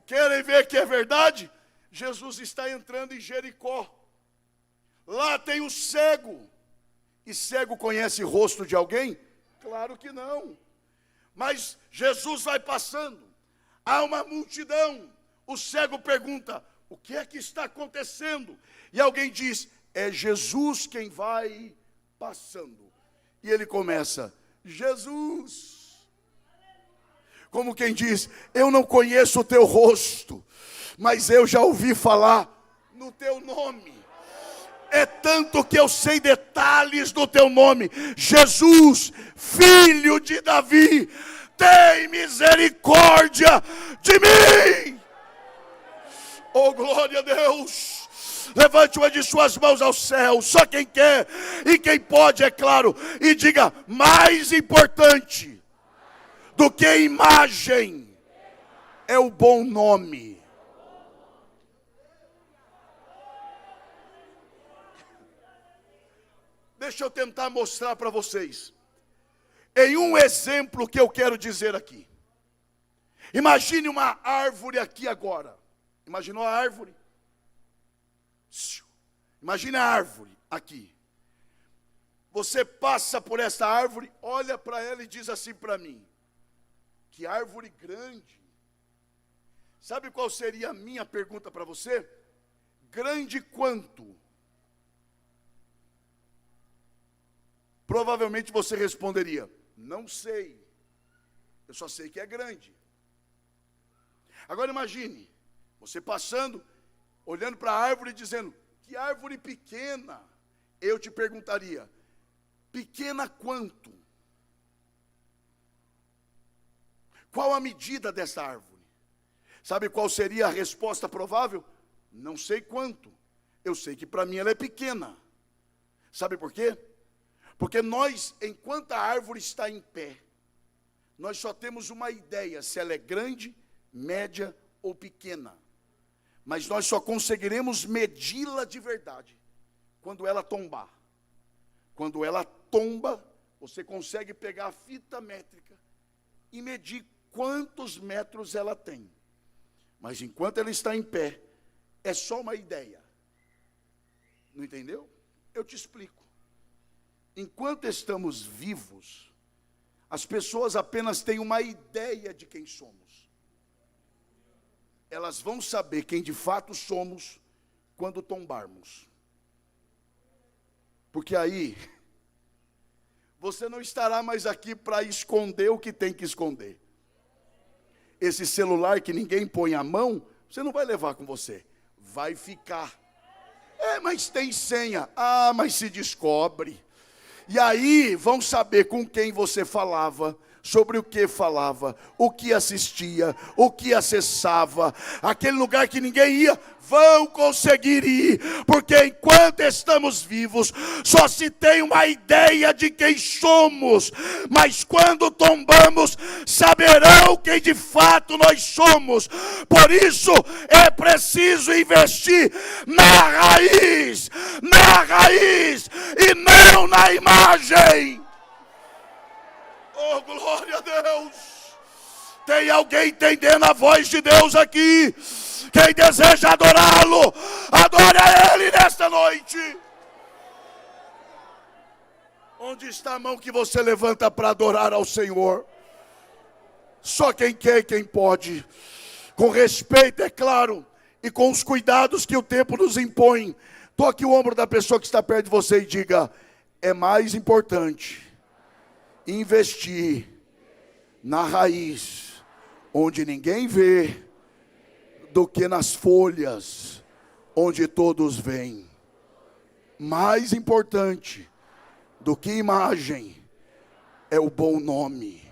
Querem ver que é verdade? Jesus está entrando em Jericó. Lá tem o cego. E cego conhece o rosto de alguém? Claro que não. Mas Jesus vai passando. Há uma multidão. O cego pergunta: o que é que está acontecendo? E alguém diz: é Jesus quem vai passando. E ele começa: Jesus. Como quem diz: eu não conheço o teu rosto, mas eu já ouvi falar no teu nome. É tanto que eu sei detalhes do teu nome. Jesus, filho de Davi, tem misericórdia de mim. Oh, glória a Deus. Levante uma de suas mãos ao céu, só quem quer e quem pode, é claro, e diga: mais importante do que imagem é o bom nome. Deixa eu tentar mostrar para vocês, em um exemplo que eu quero dizer aqui. Imagine uma árvore aqui agora. Imaginou a árvore? Imagine a árvore aqui. Você passa por essa árvore, olha para ela e diz assim para mim: que árvore grande. Sabe qual seria a minha pergunta para você? Grande quanto? Provavelmente você responderia: não sei, eu só sei que é grande. Agora imagine, você passando, olhando para a árvore e dizendo: que árvore pequena. Eu te perguntaria: pequena quanto? Qual a medida dessa árvore? Sabe qual seria a resposta provável? Não sei quanto. Eu sei que para mim ela é pequena. Sabe por quê? Porque nós, enquanto a árvore está em pé, nós só temos uma ideia se ela é grande, média ou pequena. Mas nós só conseguiremos medi-la de verdade quando ela tombar. Quando ela tomba, você consegue pegar a fita métrica e medir quantos metros ela tem. Mas enquanto ela está em pé, é só uma ideia. Não entendeu? Eu te explico. Enquanto estamos vivos, as pessoas apenas têm uma ideia de quem somos. Elas vão saber quem de fato somos quando tombarmos. Porque aí, você não estará mais aqui para esconder o que tem que esconder. Esse celular que ninguém põe a mão, você não vai levar com você. Vai ficar. Mas tem senha. Mas se descobre. E aí vão saber com quem você falava, sobre o que falava, o que assistia, o que acessava, aquele lugar que ninguém ia, vão conseguir ir, porque enquanto estamos vivos, só se tem uma ideia de quem somos, mas quando tombamos, saberão quem de fato nós somos. Por isso é preciso investir na raiz e não na imagem. Oh, glória a Deus! Tem alguém entendendo a voz de Deus aqui? Quem deseja adorá-lo, adore a Ele nesta noite. Onde está a mão que você levanta para adorar ao Senhor? Só quem quer e quem pode. Com respeito, é claro, e com os cuidados que o tempo nos impõe. Toque o ombro da pessoa que está perto de você e diga: é mais importante investir na raiz, onde ninguém vê, do que nas folhas, onde todos veem. Mais importante do que imagem é o bom nome.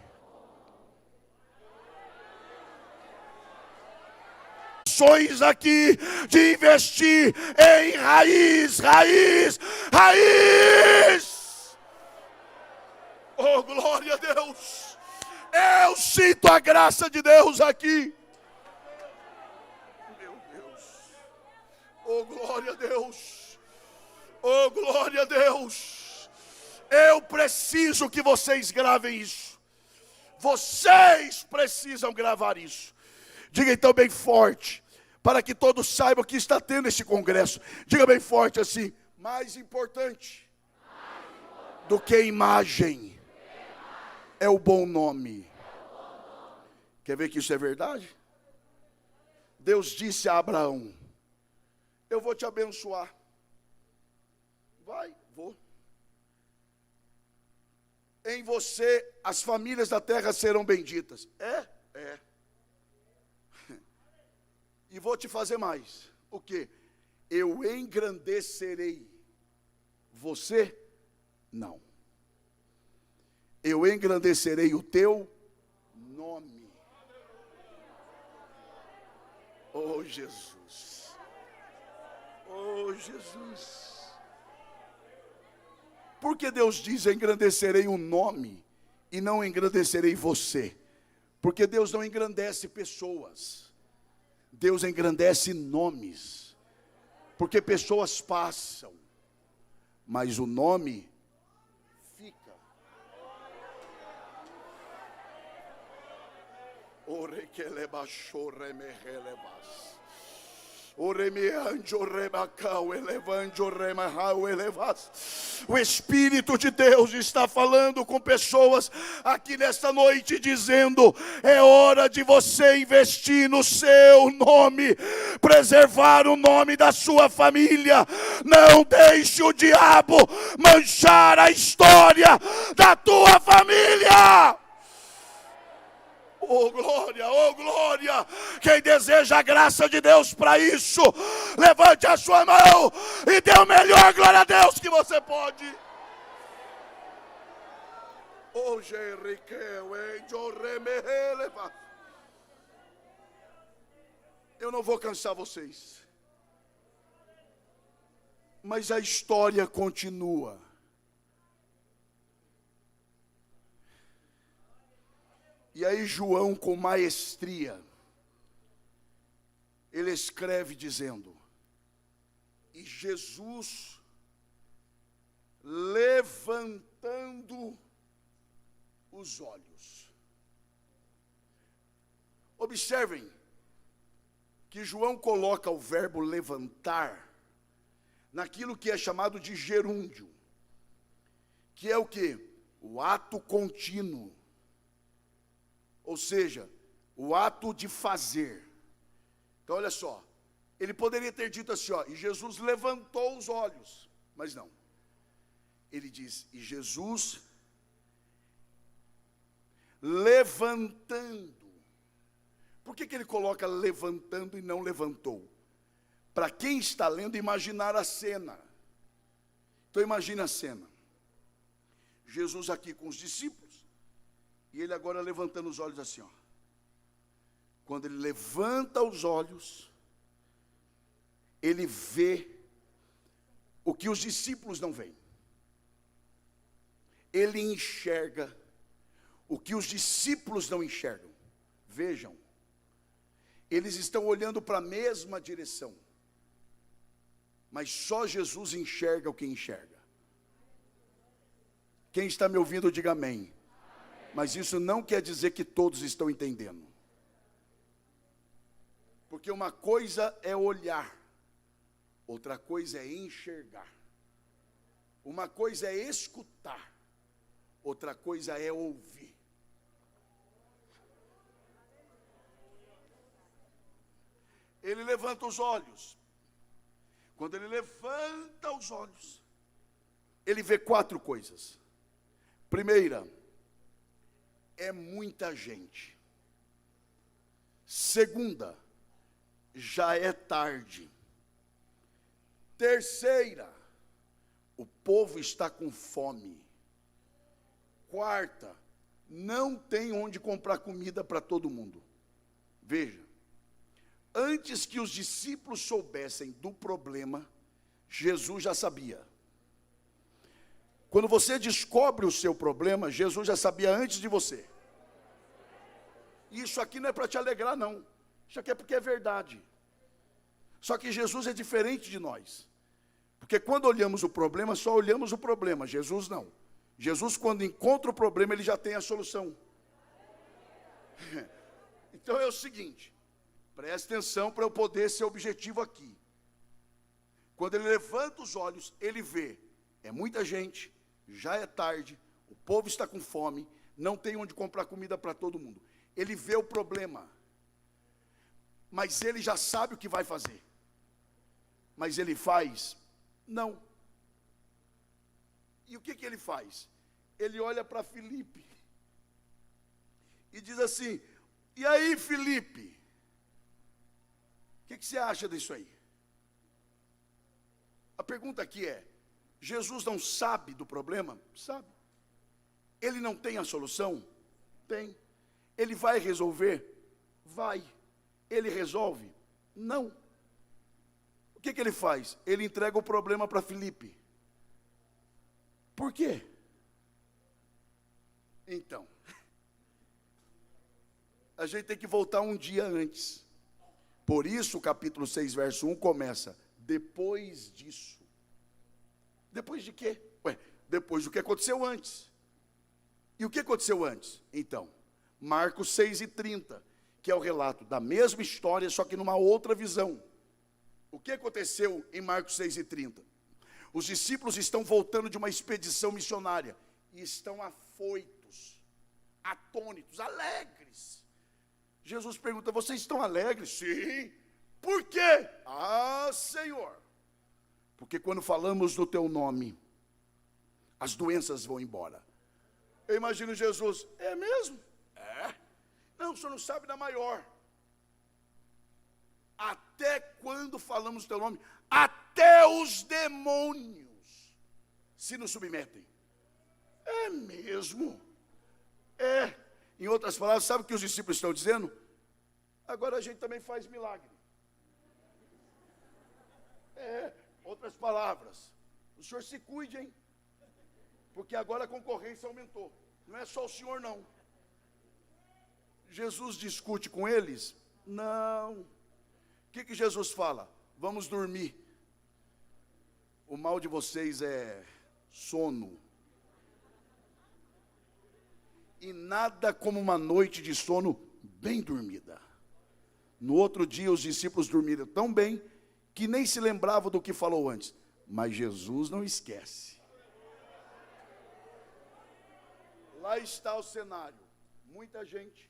Ações aqui de investir em raiz. Oh, glória a Deus! Eu sinto a graça de Deus aqui. Meu Deus! Oh, glória a Deus! Oh, glória a Deus! Eu preciso que vocês gravem isso. Vocês precisam gravar isso. Diga então bem forte, para que todos saibam que está tendo esse congresso. Diga bem forte assim: mais importante do que imagem é o bom nome. Quer ver que isso é verdade? Deus disse a Abraão: eu vou te abençoar. Vou. Em você as famílias da terra serão benditas. É. E vou te fazer mais. O quê? Eu engrandecerei. Você, não. Eu engrandecerei o teu nome. Oh, Jesus. Oh, Jesus. Porque Deus diz: engrandecerei o nome e não engrandecerei você? Porque Deus não engrandece pessoas, Deus engrandece nomes. Porque pessoas passam, mas o nome fica. Ore que le baixou remehelebas. O Espírito de Deus está falando com pessoas aqui nesta noite, dizendo: é hora de você investir no seu nome, preservar o nome da sua família. Não deixe o diabo manchar a história da tua família. Oh glória, oh glória. Quem deseja a graça de Deus para isso, levante a sua mão e dê o melhor glória a Deus que você pode. Eu não vou cansar vocês, mas a história continua. E aí João, com maestria, ele escreve dizendo: e Jesus, levantando os olhos. Observem que João coloca o verbo levantar naquilo que é chamado de gerúndio, que é o quê? O ato contínuo. Ou seja, o ato de fazer. Então olha só, ele poderia ter dito assim, ó, e Jesus levantou os olhos, mas não. Ele diz: e Jesus levantando. Por que ele coloca levantando e não levantou? Para quem está lendo, imaginar a cena. Então imagine a cena. Jesus aqui com os discípulos, e ele agora levantando os olhos assim, ó. Quando ele levanta os olhos, ele vê o que os discípulos não veem. Ele enxerga o que os discípulos não enxergam. Vejam, eles estão olhando para a mesma direção, mas só Jesus enxerga o que enxerga. Quem está me ouvindo, diga amém. Mas isso não quer dizer que todos estão entendendo. Porque uma coisa é olhar, outra coisa é enxergar. Uma coisa é escutar, outra coisa é ouvir. Ele levanta os olhos. Quando ele levanta os olhos, ele vê 4 coisas. Primeira, é muita gente. Segunda, já é tarde. Terceira, o povo está com fome. Quarta, não tem onde comprar comida para todo mundo. Veja, antes que os discípulos soubessem do problema, Jesus já sabia. Quando você descobre o seu problema, Jesus já sabia antes de você. Isso aqui não é para te alegrar, não. Isso aqui é porque é verdade. Só que Jesus é diferente de nós. Porque quando olhamos o problema, só olhamos o problema. Jesus não. Jesus, quando encontra o problema, ele já tem a solução. Então é o seguinte, preste atenção para eu poder ser objetivo aqui. Quando ele levanta os olhos, ele vê, é muita gente, já é tarde, o povo está com fome, não tem onde comprar comida para todo mundo. Ele vê o problema, mas ele já sabe o que vai fazer. Mas ele faz? Não. E o que ele faz? Ele olha para Filipe e diz assim: e aí, Filipe, o que você acha disso aí? A pergunta aqui é: Jesus não sabe do problema? Sabe. Ele não tem a solução? Tem. Ele vai resolver? Vai. Ele resolve? Não. O que ele faz? Ele entrega o problema para Filipe. Por quê? Então, a gente tem que voltar um dia antes. Por isso o capítulo 6, verso 1 começa: depois disso. Depois de quê? Depois do que aconteceu antes. E o que aconteceu antes? Então, Marcos 6:30, que é o relato da mesma história, só que numa outra visão. O que aconteceu em Marcos 6:30? Os discípulos estão voltando de uma expedição missionária e estão afoitos, atônitos, alegres. Jesus pergunta: vocês estão alegres? Sim. Por quê? Ah, Senhor, porque quando falamos do teu nome, as doenças vão embora. Eu imagino Jesus: é mesmo? É. Não, o senhor não sabe da maior. Até quando falamos do teu nome, até os demônios se nos submetem. É mesmo? É. Em outras palavras, sabe o que os discípulos estão dizendo? Agora a gente também faz milagre. Outras palavras, o senhor se cuide, hein? Porque agora a concorrência aumentou. Não é só o senhor, não. Jesus discute com eles? Não. O que Jesus fala? Vamos dormir. O mal de vocês é sono. E nada como uma noite de sono bem dormida. No outro dia, os discípulos dormiram tão bem que nem se lembravam do que falou antes. Mas Jesus não esquece. Lá está o cenário. Muita gente,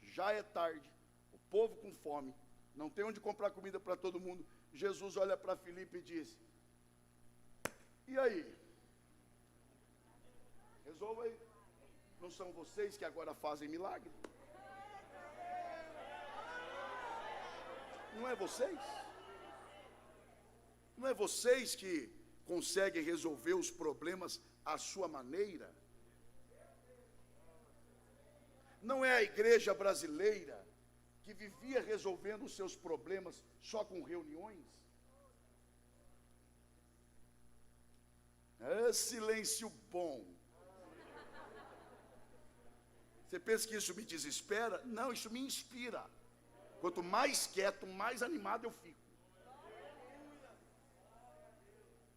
já é tarde, o povo com fome, não tem onde comprar comida para todo mundo. Jesus olha para Filipe e diz: e aí? Resolva aí. Não são vocês que agora fazem milagre? Não é vocês? Não é vocês que conseguem resolver os problemas à sua maneira? Não é a igreja brasileira que vivia resolvendo os seus problemas só com reuniões? É silêncio bom. Você pensa que isso me desespera? Não, isso me inspira. Quanto mais quieto, mais animado eu fico.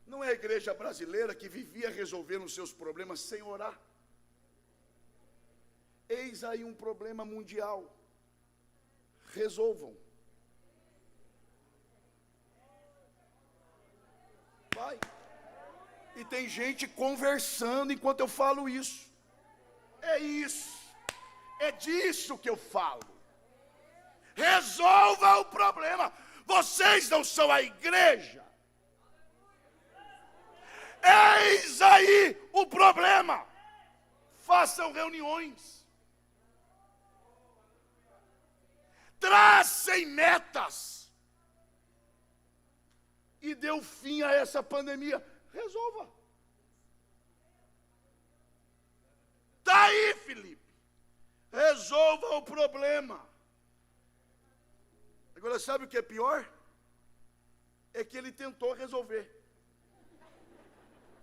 Não é a igreja brasileira que vivia resolvendo os seus problemas sem orar? Eis aí um problema mundial. Resolvam. Vai. E tem gente conversando enquanto eu falo isso. É isso. É disso que eu falo. Resolva o problema. Vocês não são a igreja. Eis aí o problema. Façam reuniões. Tracem metas. E deu fim a essa pandemia. Resolva. Está aí, Filipe. Resolva o problema. Agora, sabe o que é pior? É que ele tentou resolver.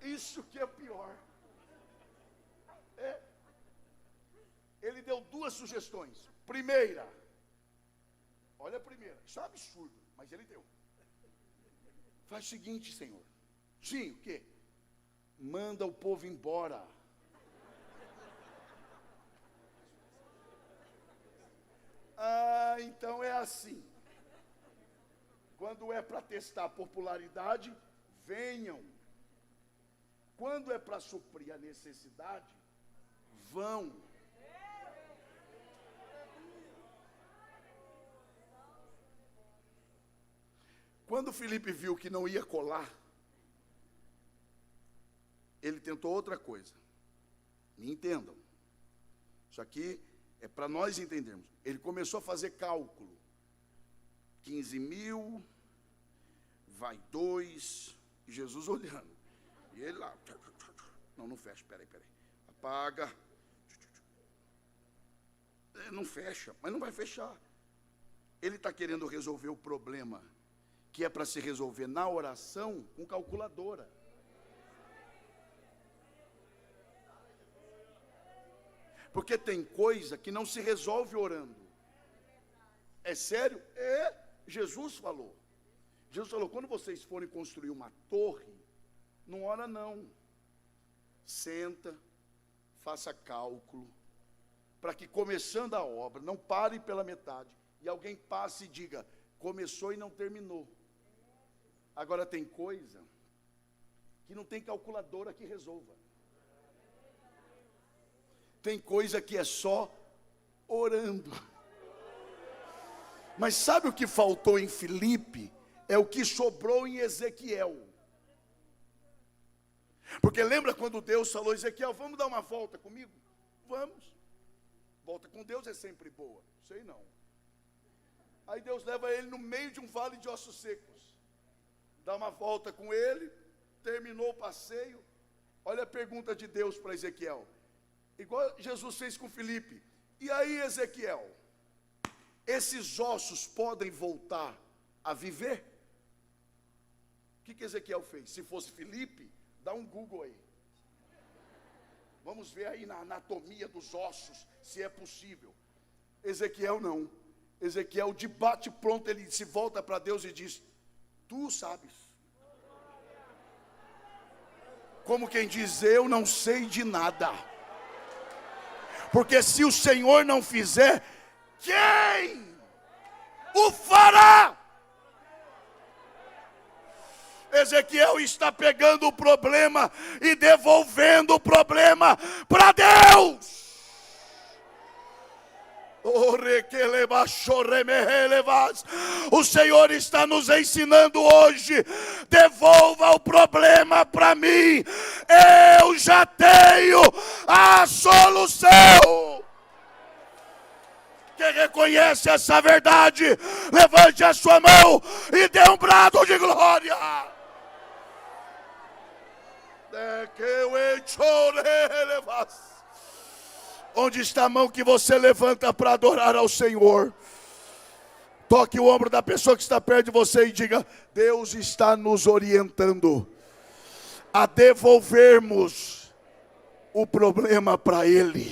Isso que é pior. Ele deu duas sugestões. Primeira, olha a primeira, isso é um absurdo, mas ele deu. Faz o seguinte, Senhor. Sim, o quê? Manda o povo embora. Ah, então é assim. Quando é para testar a popularidade, venham. Quando é para suprir a necessidade, vão. Quando Filipe viu que não ia colar, ele tentou outra coisa. Me entendam. Isso aqui é para nós entendermos. Ele começou a fazer cálculo. 15 mil, vai 2, Jesus olhando. E ele lá. Não fecha, peraí. Apaga. Não fecha, mas não vai fechar. Ele está querendo resolver o problema que é para se resolver na oração com calculadora. Porque tem coisa que não se resolve orando. É sério? Jesus falou. Jesus falou, quando vocês forem construir uma torre, não ora não. Senta, faça cálculo, para que começando a obra, não pare pela metade, e alguém passe e diga, começou e não terminou. Agora tem coisa que não tem calculadora que resolva. Tem coisa que é só orando. Mas sabe o que faltou em Filipe? É o que sobrou em Ezequiel. Porque lembra quando Deus falou, Ezequiel, vamos dar uma volta comigo? Vamos. Volta com Deus é sempre boa. Sei não. Aí Deus leva ele no meio de um vale de ossos secos. Dá uma volta com ele, terminou o passeio. Olha a pergunta de Deus para Ezequiel. Igual Jesus fez com Filipe. E aí, Ezequiel, esses ossos podem voltar a viver? O que Ezequiel fez? Se fosse Filipe, dá um Google aí. Vamos ver aí na anatomia dos ossos, se é possível. Ezequiel não. Ezequiel, de bate pronto, ele se volta para Deus e diz, tu sabes. Como quem diz, eu não sei de nada. Porque se o Senhor não fizer, quem o fará? Ezequiel está pegando o problema e devolvendo o problema para Deus. O Senhor está nos ensinando hoje, devolva o problema para mim, eu já tenho a solução. Quem reconhece essa verdade, levante a sua mão e dê um brado de glória. Onde está a mão que você levanta para adorar ao Senhor? Toque o ombro da pessoa que está perto de você e diga, Deus está nos orientando a devolvermos o problema para Ele.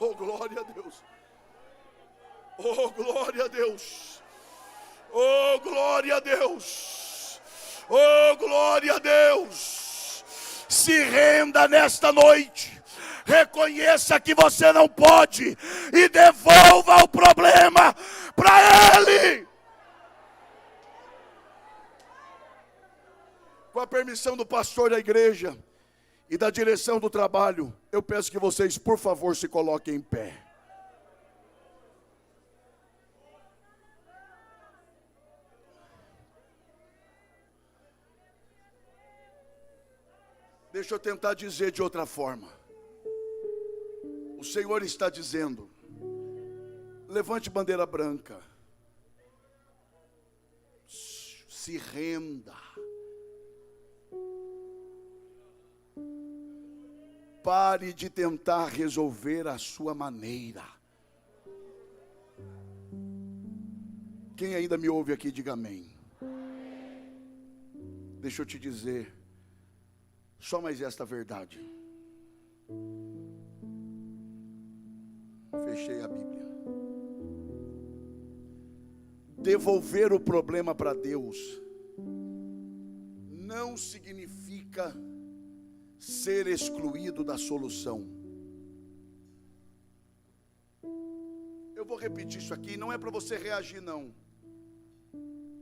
Oh, glória a Deus. Oh, glória a Deus. Oh, glória a Deus. Oh, glória a Deus. Se renda nesta noite. Reconheça que você não pode e devolva o problema para Ele. Com a permissão do pastor da igreja e da direção do trabalho, eu peço que vocês, por favor, se coloquem em pé. Deixa eu tentar dizer de outra forma. O Senhor está dizendo, levante bandeira branca. Se renda. Pare de tentar resolver a sua maneira. Quem ainda me ouve aqui, diga amém. Deixa eu te dizer, só mais esta verdade. Fechei a Bíblia. Devolver o problema para Deus não significa ser excluído da solução. Eu vou repetir isso aqui, não é para você reagir não.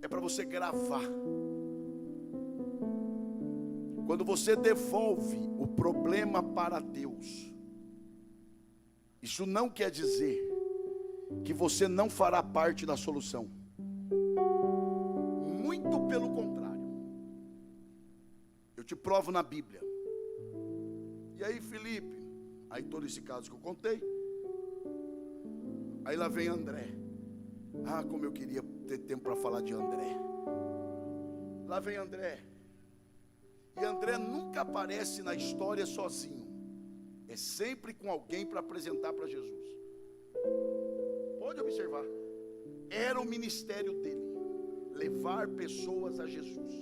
É para você gravar. Quando você devolve o problema para Deus, isso não quer dizer que você não fará parte da solução. Muito pelo contrário. Eu te provo na Bíblia. E aí, Filipe, aí todo esse caso que eu contei. Aí lá vem André. Ah, como eu queria ter tempo para falar de André. Lá vem André. E André nunca aparece na história sozinho. é sempre com alguém para apresentar para Jesus. Pode observar, era o ministério dele, levar pessoas a Jesus.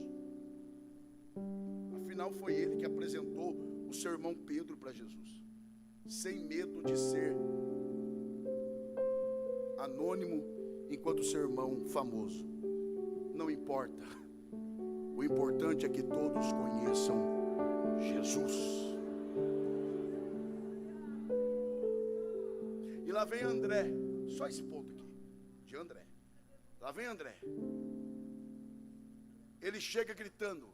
Afinal, foi ele que apresentou o seu irmão Pedro para Jesus, sem medo de ser anônimo, enquanto o seu irmão famoso. Não importa, o importante é que todos conheçam Jesus. E lá vem André, só esse ponto aqui, de André. Lá vem André. Ele chega gritando.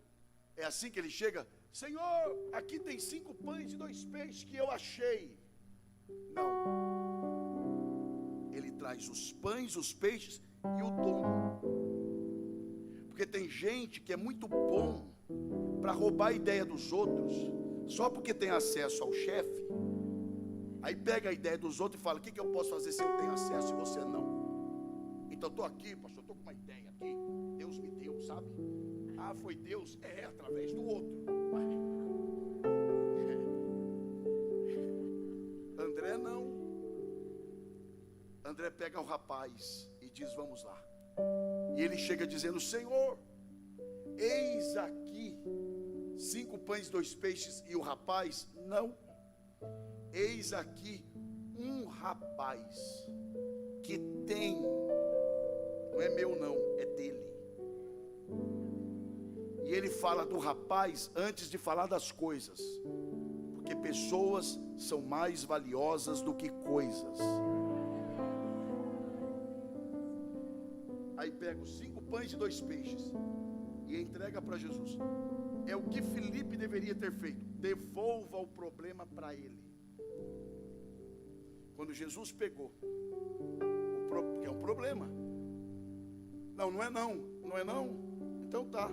É assim que ele chega: Senhor, aqui tem 5 pães e 2 peixes que eu achei. Não. Ele traz os pães, os peixes e o dono. Porque tem gente que é muito bom para roubar a ideia dos outros, só porque tem acesso ao chefe. Aí pega a ideia dos outros e fala: o que eu posso fazer se eu tenho acesso e você não? Então estou aqui, pastor, estou com uma ideia aqui, Deus me deu, sabe? Ah, foi Deus? É, através do outro. André não. André pega o rapaz e diz: vamos lá. E ele chega dizendo: Senhor, eis aqui 5 pães e 2 peixes. E o rapaz: não. Eis aqui um rapaz que tem, não é meu não, é dele. E ele fala do rapaz antes de falar das coisas, porque pessoas são mais valiosas do que coisas. Aí pega os 5 pães e 2 peixes e entrega para Jesus. É o que Filipe deveria ter feito: devolva o problema para ele. Quando Jesus pegou, que é um problema. Não, não é não, não é não. Então tá.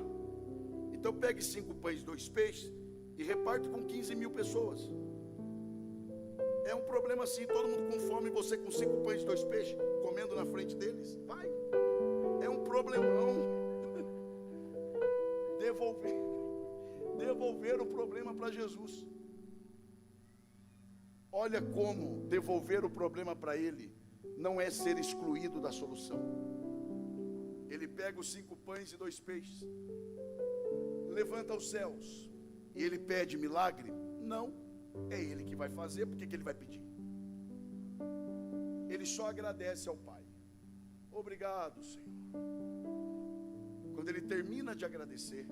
Então pegue 5 pães e 2 peixes e reparte com 15.000 pessoas. É um problema assim, todo mundo com fome, você com 5 pães e 2 peixes, comendo na frente deles. Vai. É um problemão. Devolver o problema para Jesus. Olha como devolver o problema para ele não é ser excluído da solução. Ele pega os 5 pães e 2 peixes, levanta aos céus, e ele pede milagre? Não, é ele que vai fazer. Por que ele vai pedir? Ele só agradece ao Pai. Obrigado, Senhor. Quando ele termina de agradecer,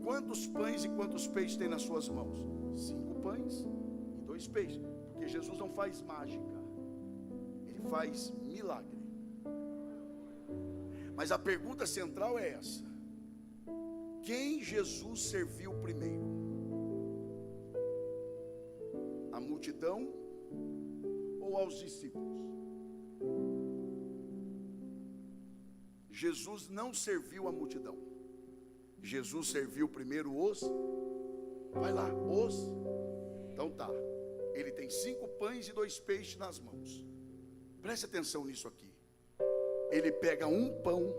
quantos pães e quantos peixes tem nas suas mãos? 5 pães e 2 peixes. Porque Jesus não faz mágica, ele faz milagre. Mas a pergunta central é essa: quem Jesus serviu primeiro? A multidão ou aos discípulos? Jesus não serviu a multidão. Jesus serviu primeiro os. Vai lá, os. Então tá. Ele tem 5 pães e 2 peixes nas mãos. Preste atenção nisso aqui. Ele pega um pão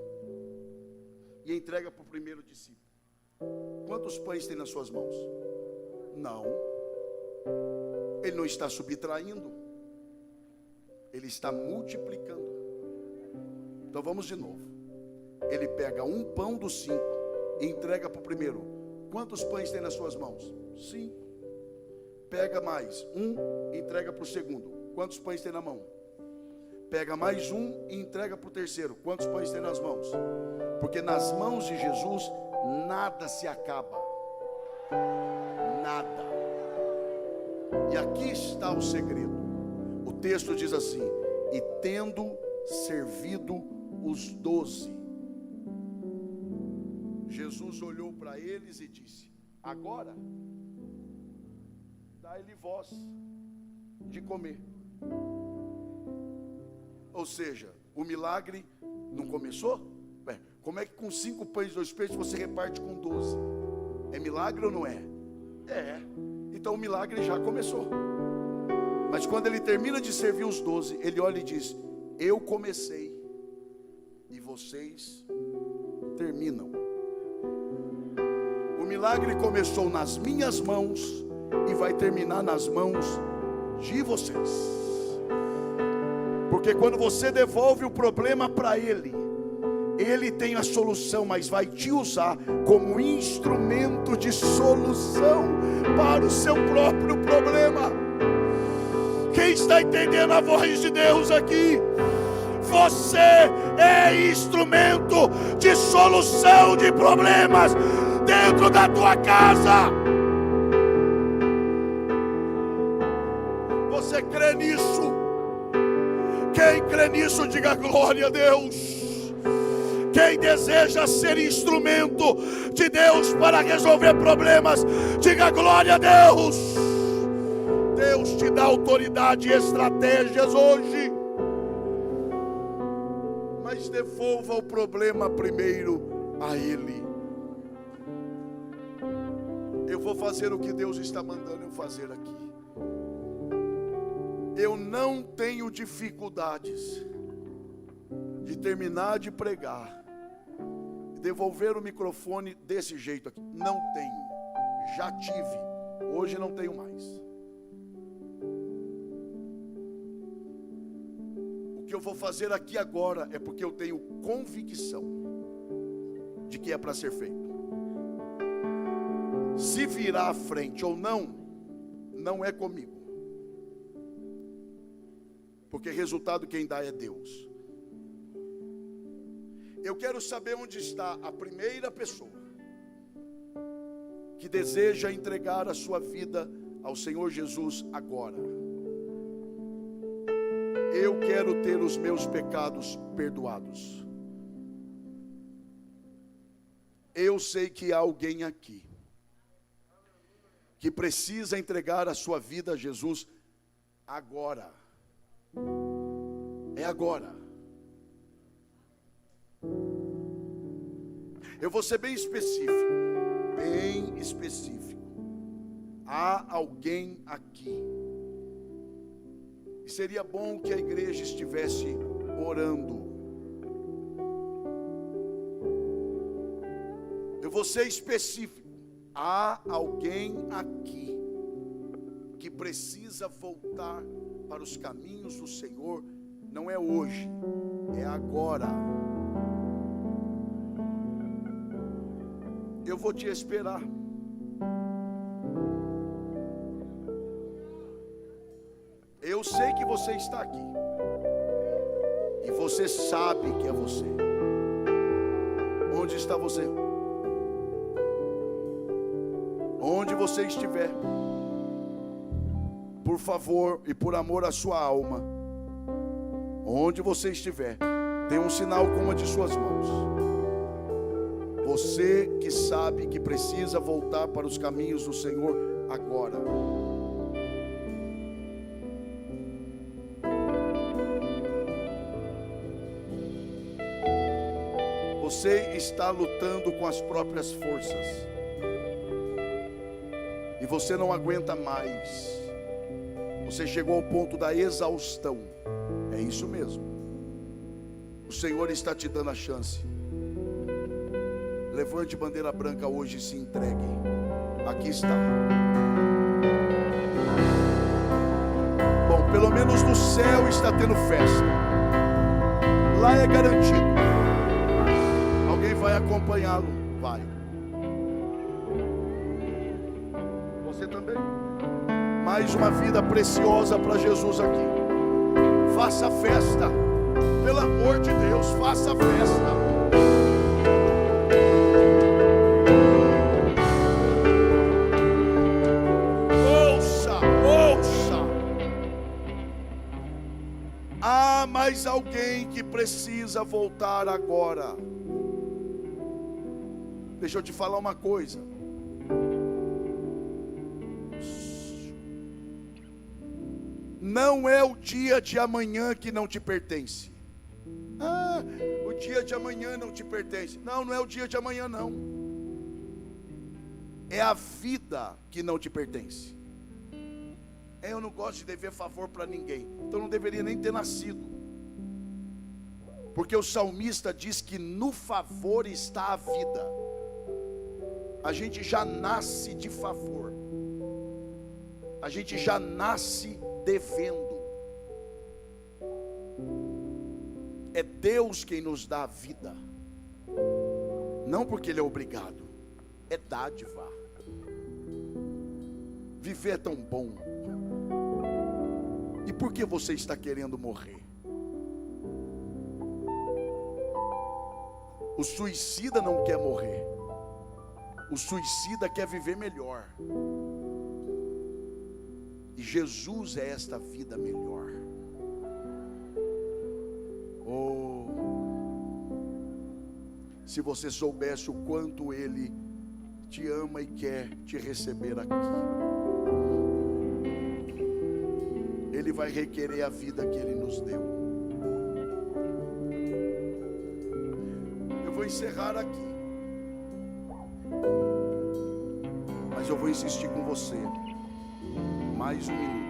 e entrega para o primeiro discípulo. Quantos pães tem nas suas mãos? Não. Ele não está subtraindo, ele está multiplicando. Então vamos de novo. Ele pega um pão dos 5 e entrega para o primeiro. Quantos pães tem nas suas mãos? 5. Pega mais um e entrega para o segundo. Quantos pães tem na mão? Pega mais um e entrega para o terceiro. Quantos pães tem nas mãos? Porque nas mãos de Jesus nada se acaba. Nada. E aqui está o segredo. O texto diz assim: e tendo servido os 12, Jesus olhou para eles e disse: agora dá-lhe voz de comer. Ou seja, o milagre não começou? Como é que com 5 pães e 2 peixes você reparte com 12? É milagre ou não é? É. Então o milagre já começou. Mas quando ele termina de servir os 12, ele olha e diz: eu comecei e vocês terminam. O milagre começou nas minhas mãos e vai terminar nas mãos de vocês. Porque quando você devolve o problema para Ele, Ele tem a solução, mas vai te usar como instrumento de solução para o seu próprio problema. Quem está entendendo a voz de Deus aqui? Você é instrumento de solução de problemas dentro da tua casa. Você crê nisso? Quem crê nisso, diga glória a Deus. Quem deseja ser instrumento de Deus para resolver problemas, diga glória a Deus. Deus te dá autoridade e estratégias hoje. Mas devolva o problema primeiro a Ele. Eu vou fazer o que Deus está mandando eu fazer aqui. Eu não tenho dificuldades de terminar de pregar, devolver o microfone desse jeito aqui. Não tenho. Já tive. Hoje não tenho mais. O que eu vou fazer aqui agora é porque eu tenho convicção de que é para ser feito. Se virar à frente ou não, não é comigo. Porque resultado quem dá é Deus. Eu quero saber onde está a primeira pessoa que deseja entregar a sua vida ao Senhor Jesus agora. Eu quero ter os meus pecados perdoados. Eu sei que há alguém aqui que precisa entregar a sua vida a Jesus agora. É agora. Eu vou ser bem específico. Bem específico. Há alguém aqui. E seria bom que a igreja estivesse orando. Eu vou ser específico. Há alguém aqui que precisa voltar para os caminhos do Senhor. Não é hoje, é agora. Eu vou te esperar. Eu sei que você está aqui. E você sabe que é você. Onde está você? Onde você estiver, por favor e por amor à sua alma, onde você estiver, dê um sinal com uma de suas mãos. Você que sabe que precisa voltar para os caminhos do Senhor agora. Você está lutando com as próprias forças. E você não aguenta mais. Você chegou ao ponto da exaustão. É isso mesmo. O Senhor está te dando a chance. Levante bandeira branca hoje e se entregue. Aqui está. Bom, pelo menos no céu está tendo festa. Lá é garantido. Alguém vai acompanhá-lo? Vai. Você também. Mais uma vida preciosa para Jesus aqui. Faça festa. Pelo amor de Deus, faça festa. Há mais alguém que precisa voltar agora. Deixa eu te falar uma coisa. Não é o dia de amanhã que não te pertence. Ah, o dia de amanhã não te pertence. Não, não é o dia de amanhã não. É a vida que não te pertence. Eu não gosto de dever favor para ninguém. Então não deveria nem ter nascido. Porque o salmista diz que no favor está a vida. A gente já nasce de favor. A gente já nasce devendo. É Deus quem nos dá a vida, não porque Ele é obrigado, é dádiva. Viver é tão bom. E por que você está querendo morrer? O suicida não quer morrer. O suicida quer viver melhor. E Jesus é esta vida melhor. Oh, se você soubesse o quanto Ele te ama e quer te receber aqui. Ele vai requerer a vida que Ele nos deu. Eu vou encerrar aqui, mas eu vou insistir com você mais um minuto.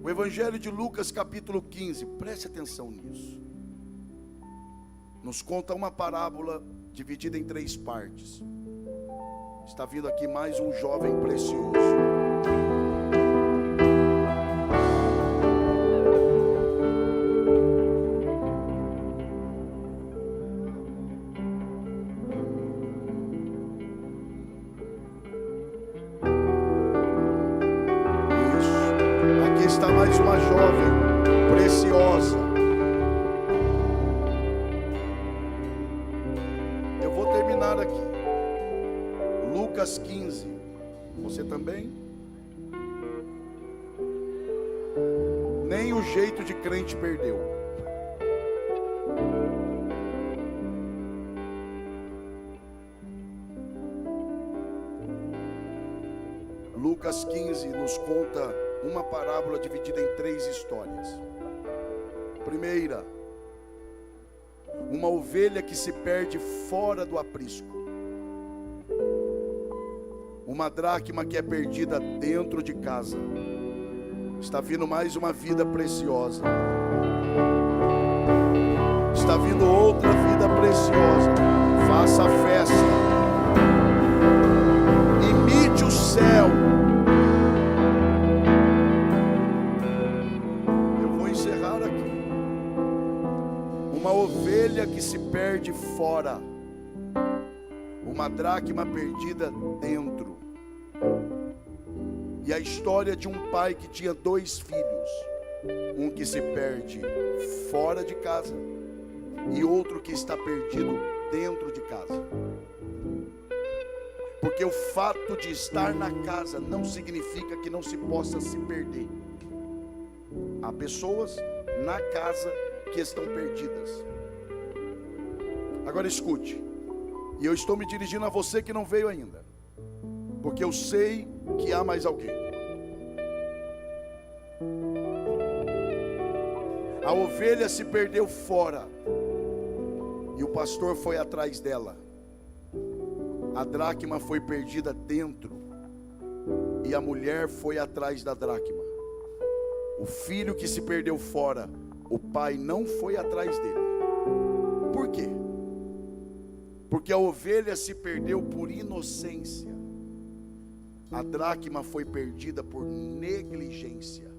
O Evangelho de Lucas capítulo 15, preste atenção nisso, nos conta uma parábola dividida em 3 partes. Está vindo aqui mais um jovem precioso. Isso. Aqui está mais uma jovem preciosa. Eu vou terminar aqui. Lucas 15, você também? Nem o jeito de crente perdeu. Lucas 15 nos conta uma parábola dividida em 3 histórias. Primeira, uma ovelha que se perde fora do aprisco. Uma dracma que é perdida dentro de casa. Está vindo mais uma vida preciosa. Está vindo outra vida preciosa. Faça a festa. Imite o céu. Eu vou encerrar aqui. Uma ovelha que se perde fora. Uma dracma perdida dentro. E a história de um pai que tinha 2 filhos. Um que se perde fora de casa e outro que está perdido dentro de casa. Porque o fato de estar na casa não significa que não se possa se perder. Há pessoas na casa que estão perdidas. Agora escute. E eu estou me dirigindo a você que não veio ainda, porque eu sei que há mais alguém. A ovelha se perdeu fora e o pastor foi atrás dela. A dracma foi perdida dentro e a mulher foi atrás da dracma. O filho que se perdeu fora, o pai não foi atrás dele. Por quê? Porque a ovelha se perdeu por inocência. A dracma foi perdida por negligência.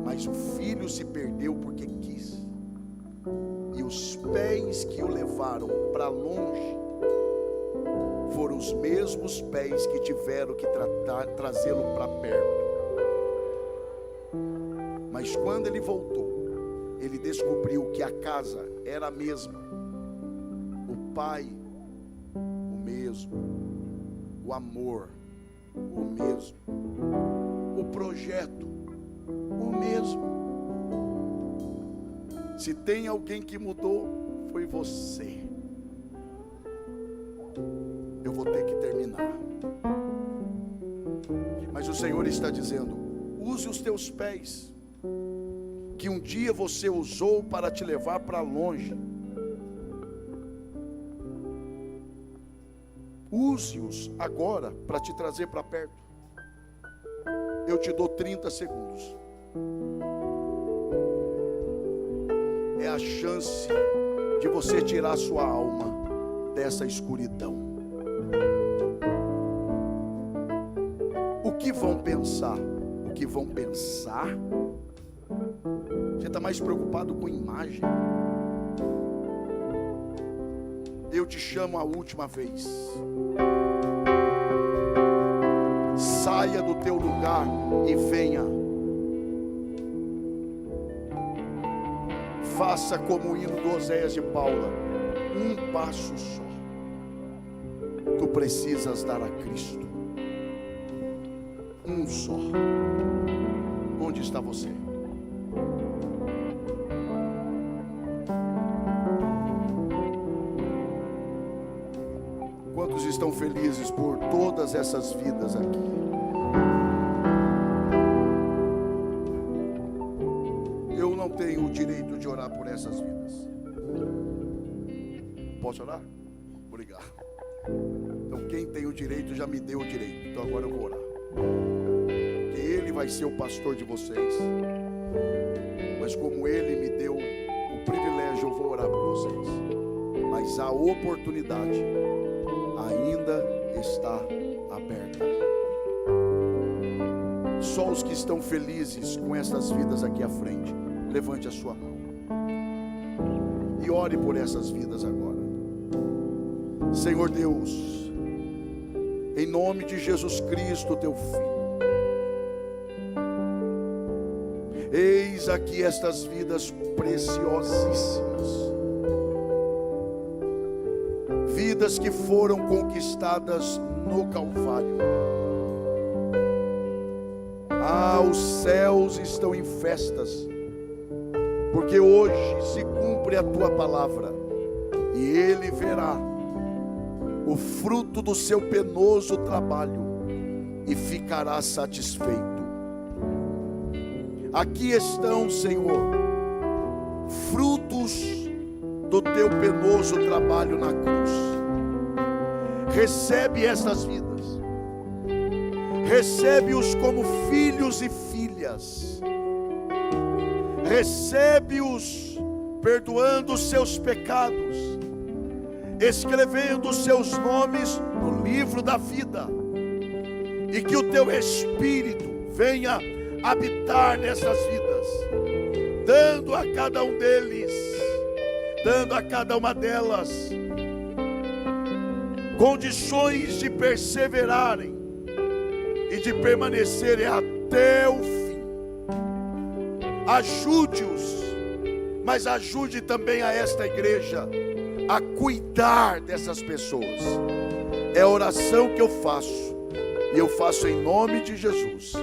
Mas o filho se perdeu porque quis. E os pés que o levaram para longe foram os mesmos pés que tiveram que trazê-lo para perto. Mas quando ele voltou, ele descobriu que a casa era a mesma. O pai, o mesmo. O amor, o mesmo. O projeto, o mesmo. Se tem alguém que mudou, foi você. Eu vou ter que terminar. Mas o Senhor está dizendo: use os teus pés, que um dia você usou para te levar para longe. Use-os agora para te trazer para perto. Eu te dou 30 segundos. É a chance de você tirar sua alma dessa escuridão. vão pensar? O que vão pensar? Você está mais preocupado com imagem? Eu te chamo a última vez. Saia do teu lugar e venha. Faça como o hino do Oséias de Paula, um passo só. Tu precisas dar a Cristo um só. Onde está você? Quantos estão felizes por todas essas vidas aqui? Eu não tenho o direito de orar por essas vidas. Posso orar? Obrigado. Então quem tem o direito já me deu o direito. Então agora eu vou orar. Porque Ele vai ser o pastor de vocês. Mas como Ele me deu o privilégio, eu vou orar por vocês. Mas a oportunidade ainda está aberta. Só os que estão felizes com essas vidas aqui à frente, levante a sua mão e ore por essas vidas agora. Senhor Deus, em nome de Jesus Cristo, teu Filho, eis aqui estas vidas preciosíssimas, vidas que foram conquistadas no Calvário. Os céus estão em festas, porque hoje se cumpre a tua palavra, e ele verá o fruto do seu penoso trabalho e ficará satisfeito. Aqui estão, Senhor, frutos do teu penoso trabalho na cruz. Recebe estas vidas, recebe-os como filhos e filhas, recebe-os perdoando os seus pecados, escrevendo os seus nomes no livro da vida, e que o teu Espírito venha habitar nessas vidas, dando a cada um deles, dando a cada uma delas condições de perseverarem e de permanecerem até o fim. Ajude-os, mas ajude também a esta igreja a cuidar dessas pessoas. É a oração que eu faço, e eu faço em nome de Jesus.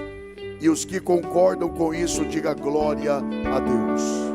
E os que concordam com isso, diga glória a Deus.